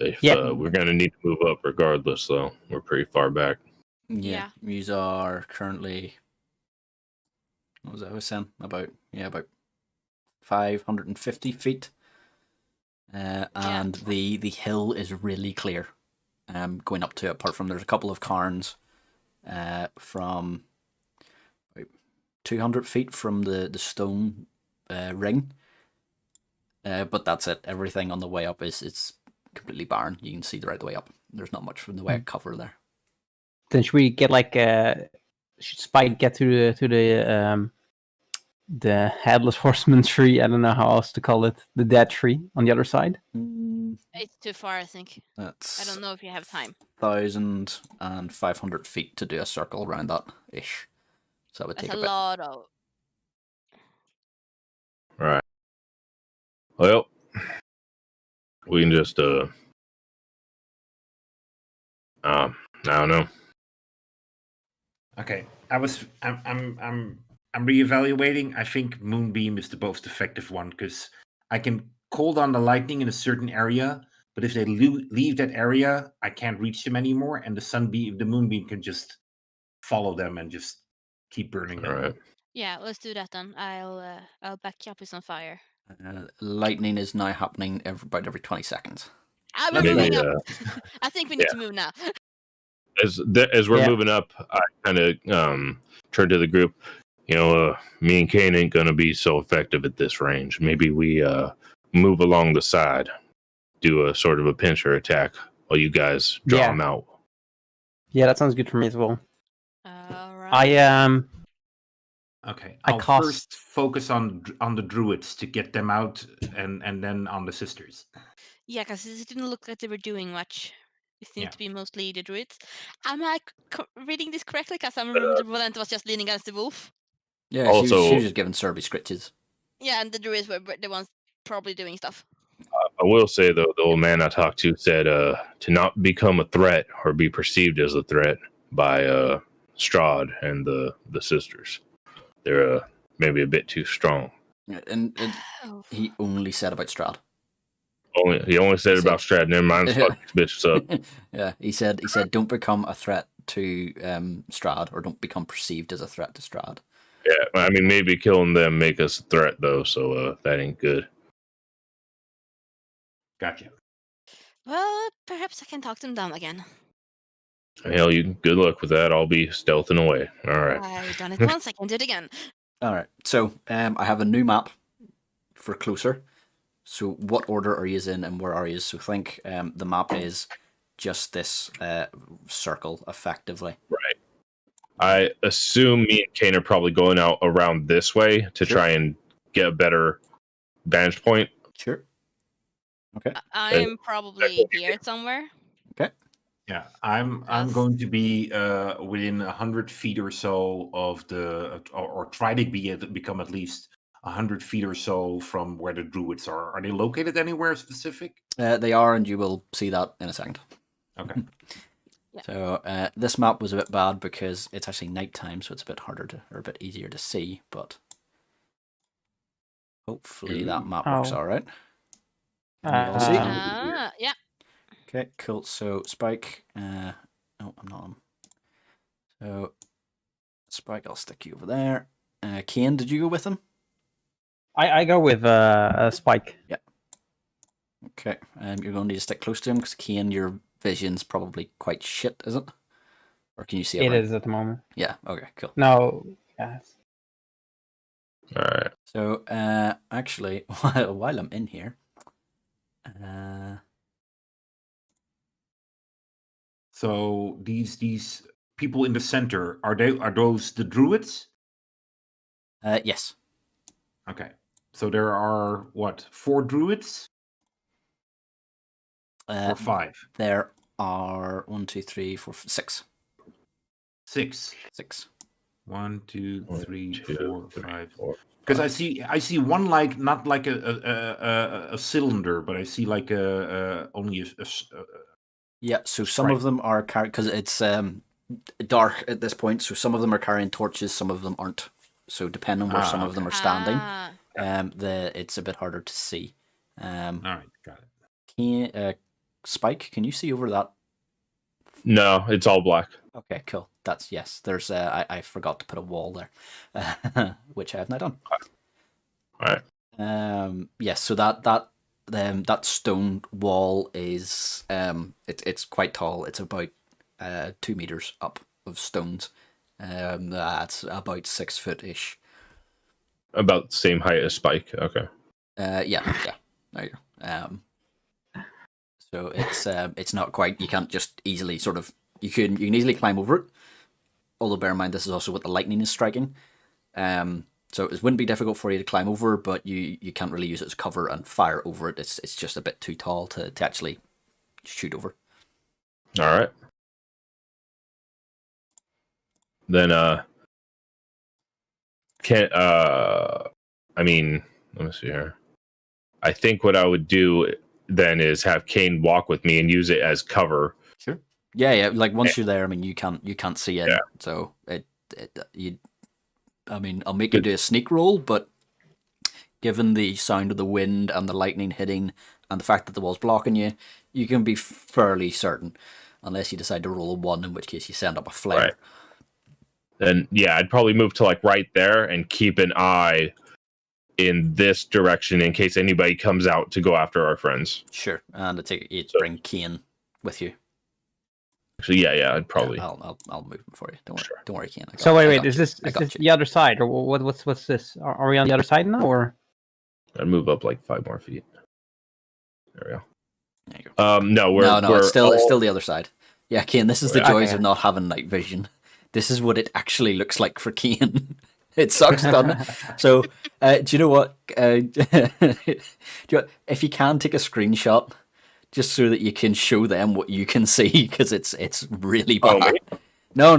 If Yeah. we're gonna need to move up regardless, though, we're pretty far back. Yeah. Yous are currently. What was I was saying? About 550 feet. And the hill is really clear. Going up to it, apart from there's a couple of cairns from about 200 feet from the stone ring. But that's it. Everything on the way up is completely barren. You can see right the way up. There's not much from the way of cover there. Then should we get like should Spike get to the headless horseman tree? I don't know how else to call it. The dead tree on the other side. It's too far, I think. That's I don't know if you have time. 1,500 feet to do a circle around that ish. So that would That's take a a bit. lot of. Right. Well, we can just I don't know. Okay. I'm reevaluating. I think Moonbeam is the most effective one because I can call down the lightning in a certain area, but if they leave that area, I can't reach them anymore, and the Moonbeam can just follow them and just keep burning All them. right. Yeah, let's do that then. I'll back you up with some fire. Lightning is now happening about every 20 seconds. We're Maybe moving up. I think we need to move now. as we're Yeah. moving up, I kind of turn to the group. Me and Kane ain't gonna be so effective at this range. Maybe we move along the side, do a sort of a pincher attack while you guys draw Yeah. them out. Yeah, that sounds good for me as well. All right. Okay. I I'll cast- first focus on the druids to get them out, and then on the sisters. Yeah, because it didn't look like they were doing much. It seemed Yeah. to be mostly the druids. Am I reading this correctly? Because I remember the Valenta was just leaning against the wolf. Yeah, she Also- was just giving Serby scritches. Yeah, and the druids were the ones probably doing stuff. I will say though, the old man I talked to said to not become a threat or be perceived as a threat by Strahd and the sisters. They're maybe a bit too strong. Yeah, and Oh. he only said about Strahd. He only said about Strahd. Never mind, fuck this bitch up. Yeah, he said don't become a threat to Strahd, or don't become perceived as a threat to Strahd. Yeah, I mean, maybe killing them make us a threat though, so that ain't good. Gotcha. Well, perhaps I can talk them down again. Hell, good luck with that. I'll be stealthing away. All right. I've done it once, I can do it again. All right, so I have a new map for closer. So what order are you in, and where are you? So think the map is just this circle, effectively. Right. I assume me and Kane are probably going out around this way to Sure. try and get a better vantage point. Sure. Okay. I'm probably here somewhere. Yeah, I'm Yes. going to be within 100 feet or so of the, or try to become at least 100 feet or so from where the druids are. Are they located anywhere specific? They are, and you will see that in a second. Okay. So this map was a bit bad because it's actually nighttime, so it's a bit harder to, or a bit easier to see. But hopefully that map works all right. Can you all see? Yeah. Okay, cool. So Spike, oh, I'm not on. So Spike, I'll stick you over there. Kane, did you go with him? I go with a Spike. Yeah. Okay, you're going to need to stick close to him because Kane, your vision's probably quite shit, is it? Or can you see It right? is at the moment. Yeah. Okay. Cool. No. Yes. All right. So actually, while I'm in here, So these people in the center, are those the Druids? yes. Okay. So there are what, 4 Druids? Or 5? There are 1, 2, 3, 4, 6. 6. 6. 1, 2, 3, 4, 5. 4. Because I see one, like, not like a cylinder, but I see like only a Yeah. So some of them are carrying, because it's dark at this point. So some of them are carrying torches, some of them aren't. So depending on where some of them are standing, it's a bit harder to see. all right, got it. Spike, can you see over that? No, it's all black. Okay, cool. That's yes. There's I forgot to put a wall there, which I have now done. All right. Yes. So that stone wall is it's quite tall. It's about 2 meters up of stones. That's about 6 foot ish. About the same height as Spike. Okay. Yeah. There you go. So it's not quite. You can't just easily sort of. You can easily climb over it. Although bear in mind this is also what the lightning is striking. So it wouldn't be difficult for you to climb over, but you can't really use it as cover and fire over it. It's just a bit too tall to actually shoot over. All right. Then I mean, let me see here. I think what I would do then is have Kane walk with me and use it as cover. Sure. Yeah. Like once you're there, I mean, you can't see it. Yeah. So I mean, I'll make you do a sneak roll, but given the sound of the wind and the lightning hitting and the fact that the wall's blocking you, you can be fairly certain, unless you decide to roll a 1, in which case you send up a flare. Right. Then yeah, I'd probably move to like right there and keep an eye in this direction in case anybody comes out to go after our friends. Sure, and I take it bring Kane with you. Actually, yeah, I'd probably. Yeah, I'll move him for you. Don't worry, Kane. So wait, is this the other side, or what's this? Are we on the other side now, or? I'd move up like 5 more feet. There we go. There you go. No, it's still the other side. Yeah, Kane, this is the joys of not having night vision. This is what it actually looks like for Kane. It sucks, doesn't it? So, do you know what? If you can take a screenshot, just so that you can show them what you can see, because it's really bad. No.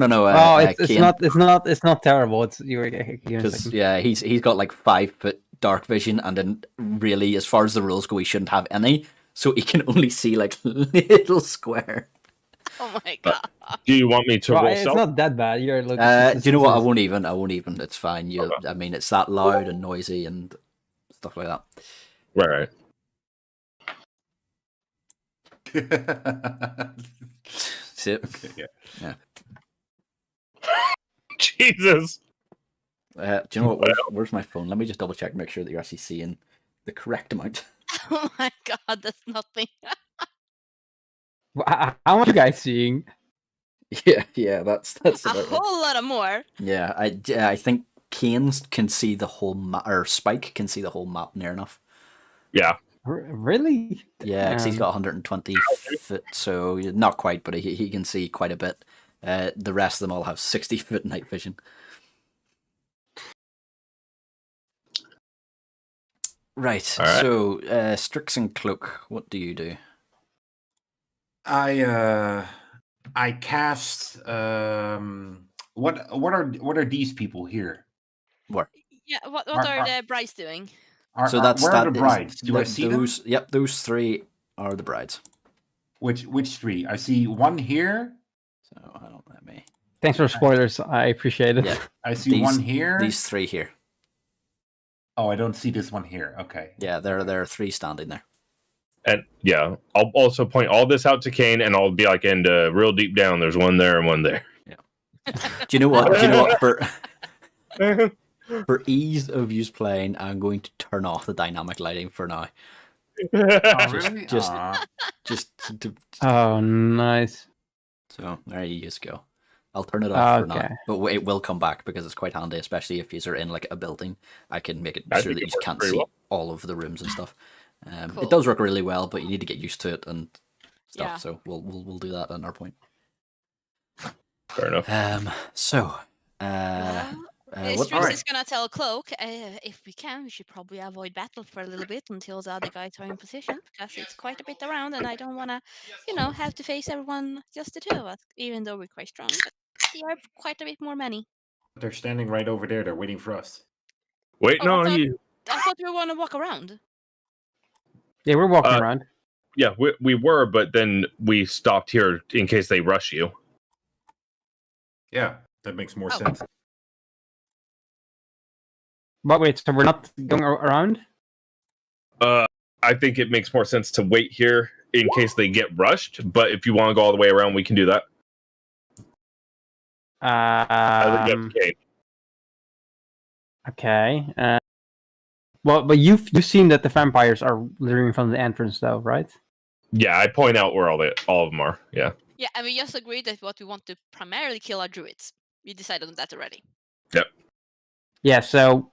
It's not terrible. It's because he's got like 5 foot dark vision, and then really, as far as the rules go, he shouldn't have any. So he can only see like little square. Oh my god! Do you want me to roll? It's not that bad. You're looking. Do you know what? I won't even. It's fine. I mean, it's that loud and noisy and stuff like that. Right. See it? Okay, yeah. Jesus. Do you know what? Where's my phone? Let me just double check, make sure that you're actually seeing the correct amount. Oh my god, that's nothing. How much are you guys seeing? Yeah, that's a whole lot of more. Yeah, I think Kane can see the whole map, or Spike can see the whole map near enough. Yeah. Really? Yeah, because he's got 120 foot, so not quite, but he can see quite a bit. The rest of them all have 60 foot night vision. Right. So Strix and Cloak, what do you do? I cast what are these people here? What? Yeah, what are the brides doing? Where are the brides? Do I see those? them? Yep, those 3 are the brides. Which 3? I see one here, So I don't let me. Thanks for spoilers. I appreciate it. Yeah. I see one here. These 3 here. Oh, I don't see this one here. Okay. Yeah, there are 3 standing there. And yeah, I'll also point all this out to Kane, and I'll be like, and real deep down, there's one there and one there. Do you know what? For ease of use playing, I'm going to turn off the dynamic lighting for now. Oh, really? just- Aw. Just to, Oh, nice. so there you just go. I'll turn it off for now, Okay. but it will come back because it's quite handy, especially if you are in like a building. I can make it I sure think that it you works can't pretty see well. all of the rooms and stuff. Cool. It does work really well, but you need to get used to it and stuff. Yeah. So we'll do that at our point. Fair enough. So, what? Strix Alright. is gonna tell Cloak, if we can, we should probably avoid battle for a little bit until the other guys are in position, because it's quite a bit around, and I don't wanna, have to face everyone, just the 2 of us, even though we're quite strong. But they are quite a bit more many. They're standing right over there. They're waiting for us. Wait, Oh, no, I thought we want to walk around. Yeah, we're walking Uh, around. yeah, we were, but then we stopped here in case they rush you. Yeah, that makes more Oh. sense. But wait, so we're not going around? I think it makes more sense to wait here in case they get rushed. But if you want to go all the way around, we can do that. I leave it up to Kane. Okay. Well, but you've seen that the vampires are literally from the entrance, though, right? Yeah, I point out where all of them are. Yeah. Yeah, and we just agreed that what we want to primarily kill are druids. We decided on that already. Yeah. So,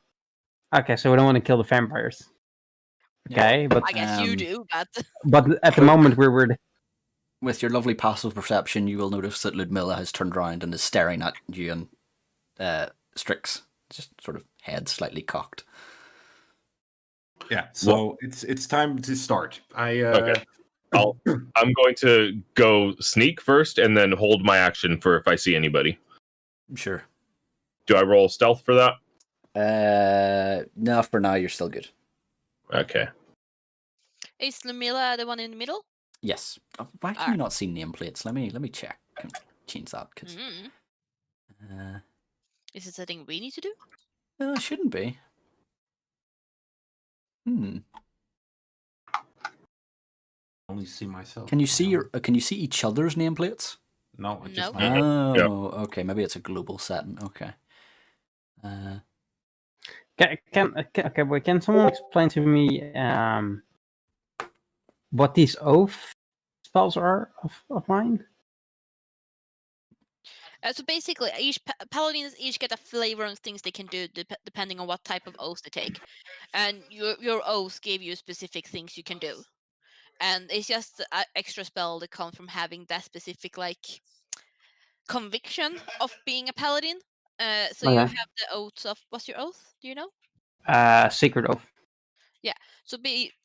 okay, so we don't want to kill the vampires. Okay, but I guess you Um, do, but at the moment we're With your lovely passive perception, you will notice that Ludmilla has turned around and is staring at you and Strix, just sort of head slightly cocked. Yeah, so it's time to start. Okay. I'm going to go sneak first and then hold my action for if I see anybody. Sure. Do I roll stealth for that? No, for now you're still good. Okay. is Lumila the one in the middle? Yes. Oh, why can you not see nameplates? Let me check. Can change that because Is it something we need to do? it shouldn't be. only see myself. Can you see Can you see each other's nameplates? No, I just No. mine. Oh, okay. Maybe it's a global setting. Okay. can someone explain to me what these oath spells are of mine? So basically, each paladins each get a flavor on things they can do depending on what type of oath they take, and your oath gave you specific things you can do, and it's just an extra spell that comes from having that specific conviction of being a paladin. So you Okay. have the oaths of what's your oath? Do you know? Sacred oath. So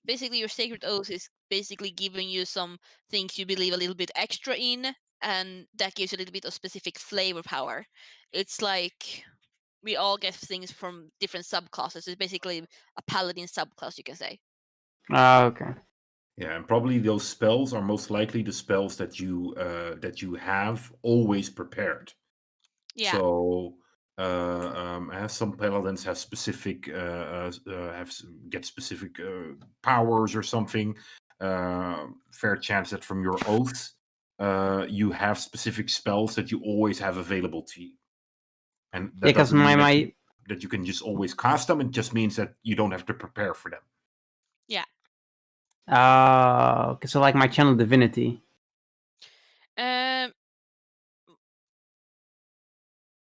basically, your sacred oath is basically giving you some things you believe a little bit extra in, and that gives you a little bit of specific flavor power. It's like we all get things from different subclasses. It's basically a paladin subclass, you can say. Okay. Yeah, and probably those spells are most likely the spells that you have always prepared. Yeah. So some paladins have specific get specific powers or something. Fair chance that from your oaths, you have specific spells that you always have available to you, and that Because doesn't mean my that you can just always cast them. It just means that you don't have to prepare for them. okay, so like my channel divinity. Um.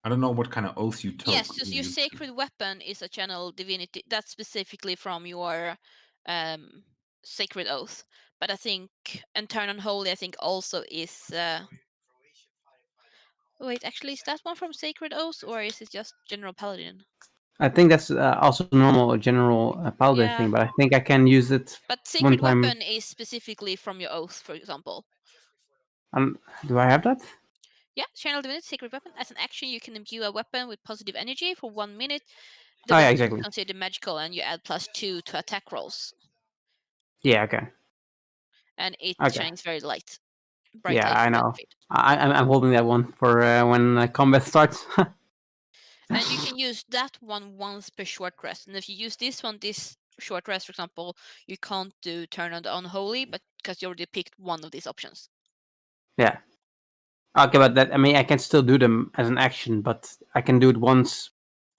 I don't know what kind of oath you took. Yes. So your sacred weapon is a channel divinity. That's specifically from your sacred oath. But I think and turn unholy, I think also is. Wait, actually, is that one from sacred oath or is it just general paladin? I think that's also normal general paladin Yeah. thing, but I think I can use it. But sacred time- weapon is specifically from your oath, for example. Do I have that? Yeah, channel divinity, sacred weapon. As an action, you can imbue a weapon with positive energy for 1 minute. The Oh, yeah, weapon exactly. is considered magical, and you add +2 to attack rolls. Yeah. Okay. And it Okay. shines very light. bright Yeah, light I from that know. feet. I'm holding that one for when combat starts. And you can use that one once per short rest. And if you use this short rest, for example, you can't do turn on the unholy, but because you already picked one of these options. Yeah. Okay, but that, I mean, I can still do them as an action, but I can do it once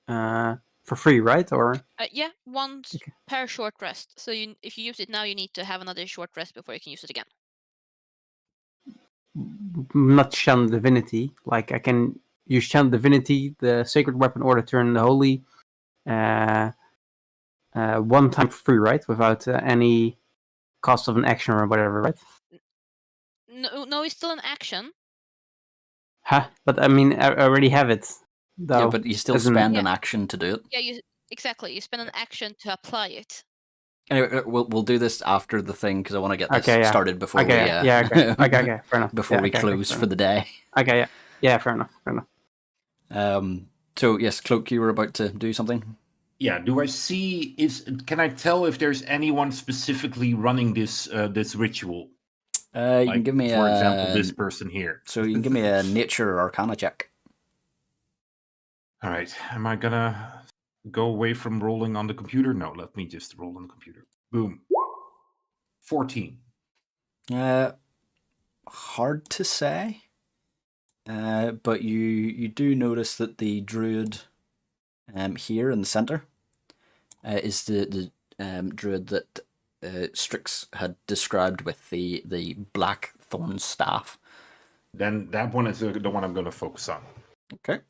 for free, right? Or Yeah, once Okay. per short rest. So if you use it now, you need to have another short rest before you can use it again. not Channel Divinity. Like I can use Channel Divinity, the Sacred Weapon, or the Turn the Holy, one time for free, right? Without any cost of an action or whatever, right? No, it's still an action. Huh? But I mean, I already have it. Though, Yeah, but you still as in- spend an action to do it. Yeah, exactly. You spend an action to apply it. Anyway, we'll do this after the thing because I want to get this Okay, yeah. started before Okay, we yeah, okay, fair enough. before Yeah, we okay, close fair for the day. Okay, yeah, fair enough. So yes, Cloak, you were about to do something. Yeah. Do I see? Can I tell if there's anyone specifically running this ritual? You can give me for example, this person here. So you can give me a nature or arcana check. All right. Am I gonna go away from rolling on the computer? No. Let me just roll on the computer. Boom. 14. Hard to say. But you do notice that the druid here in the center is the druid that Strix had described with the black thorn staff. Then that one is the one I'm going to focus on. Okay.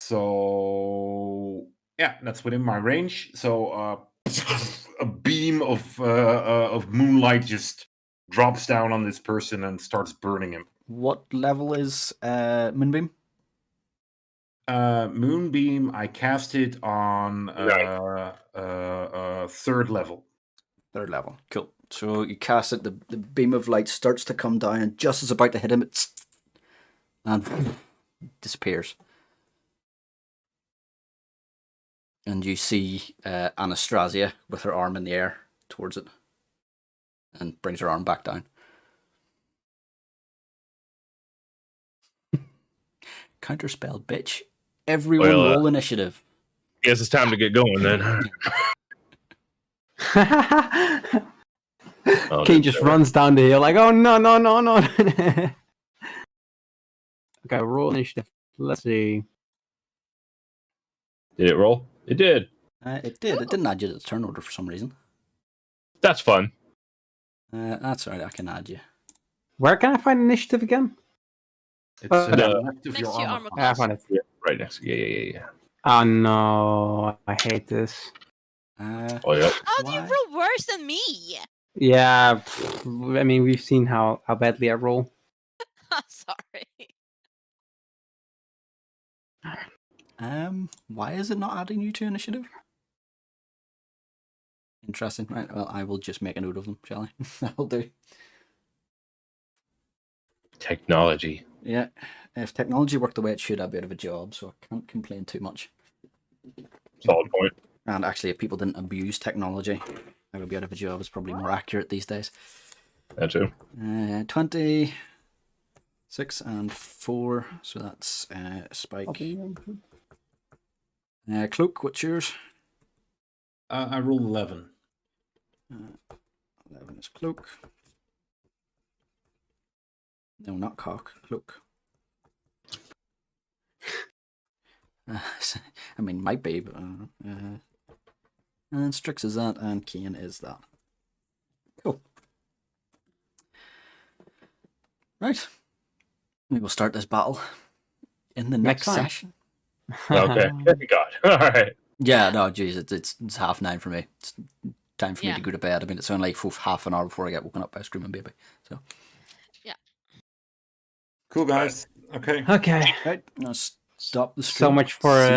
So yeah, that's within my range. So a beam of moonlight just drops down on this person and starts burning him. What level is Moonbeam? Moonbeam, I cast it on third level. Third level. Cool. So you cast it, the beam of light starts to come down, and just as about to hit him, and disappears. And you see Anastrazia with her arm in the air towards it, and brings her arm back down. Counterspell, bitch. Everyone roll initiative. Guess it's time to get going then. Kane just runs down the hill like, oh no. Okay, roll initiative. Let's see. Did it roll? It did. It did. It didn't add you to the turn order for some reason. That's fun. That's alright. I can add you. Where can I find initiative again? It's The- left of Next your to your armor armor class. Yeah, I found it. Yeah, right next. Yeah. Oh no, I hate this. Oh yeah. How do you Why? roll worse than me? Yeah, I mean, we've seen how badly I roll. Sorry. Why is it not adding you to initiative? Interesting. Right. Well, I will just make a note of them, shall I? That'll do. Technology. Yeah. If technology worked the way it should, I'd be out of a job, so I can't complain too much. Solid point. And actually, if people didn't abuse technology, I would be out of a job. It's probably more accurate these days. That too. 26 and 4, so that's Spike. Cloak, what's yours? I rolled 11. 11 is Cloak. No, not Cock. Cloak. I mean, might be, but and Strix is that, and Kane is that. Cool. Right. We will start this battle in the next time. session. Okay. Thank God. All right. Yeah, no, geez, it's 9:30 for me. It's time for me Yeah. to go to bed. I mean, it's only half an hour before I get woken up by a screaming baby. So, Cool, guys. Okay. Okay. right, I'll stop the stream. So much for See you.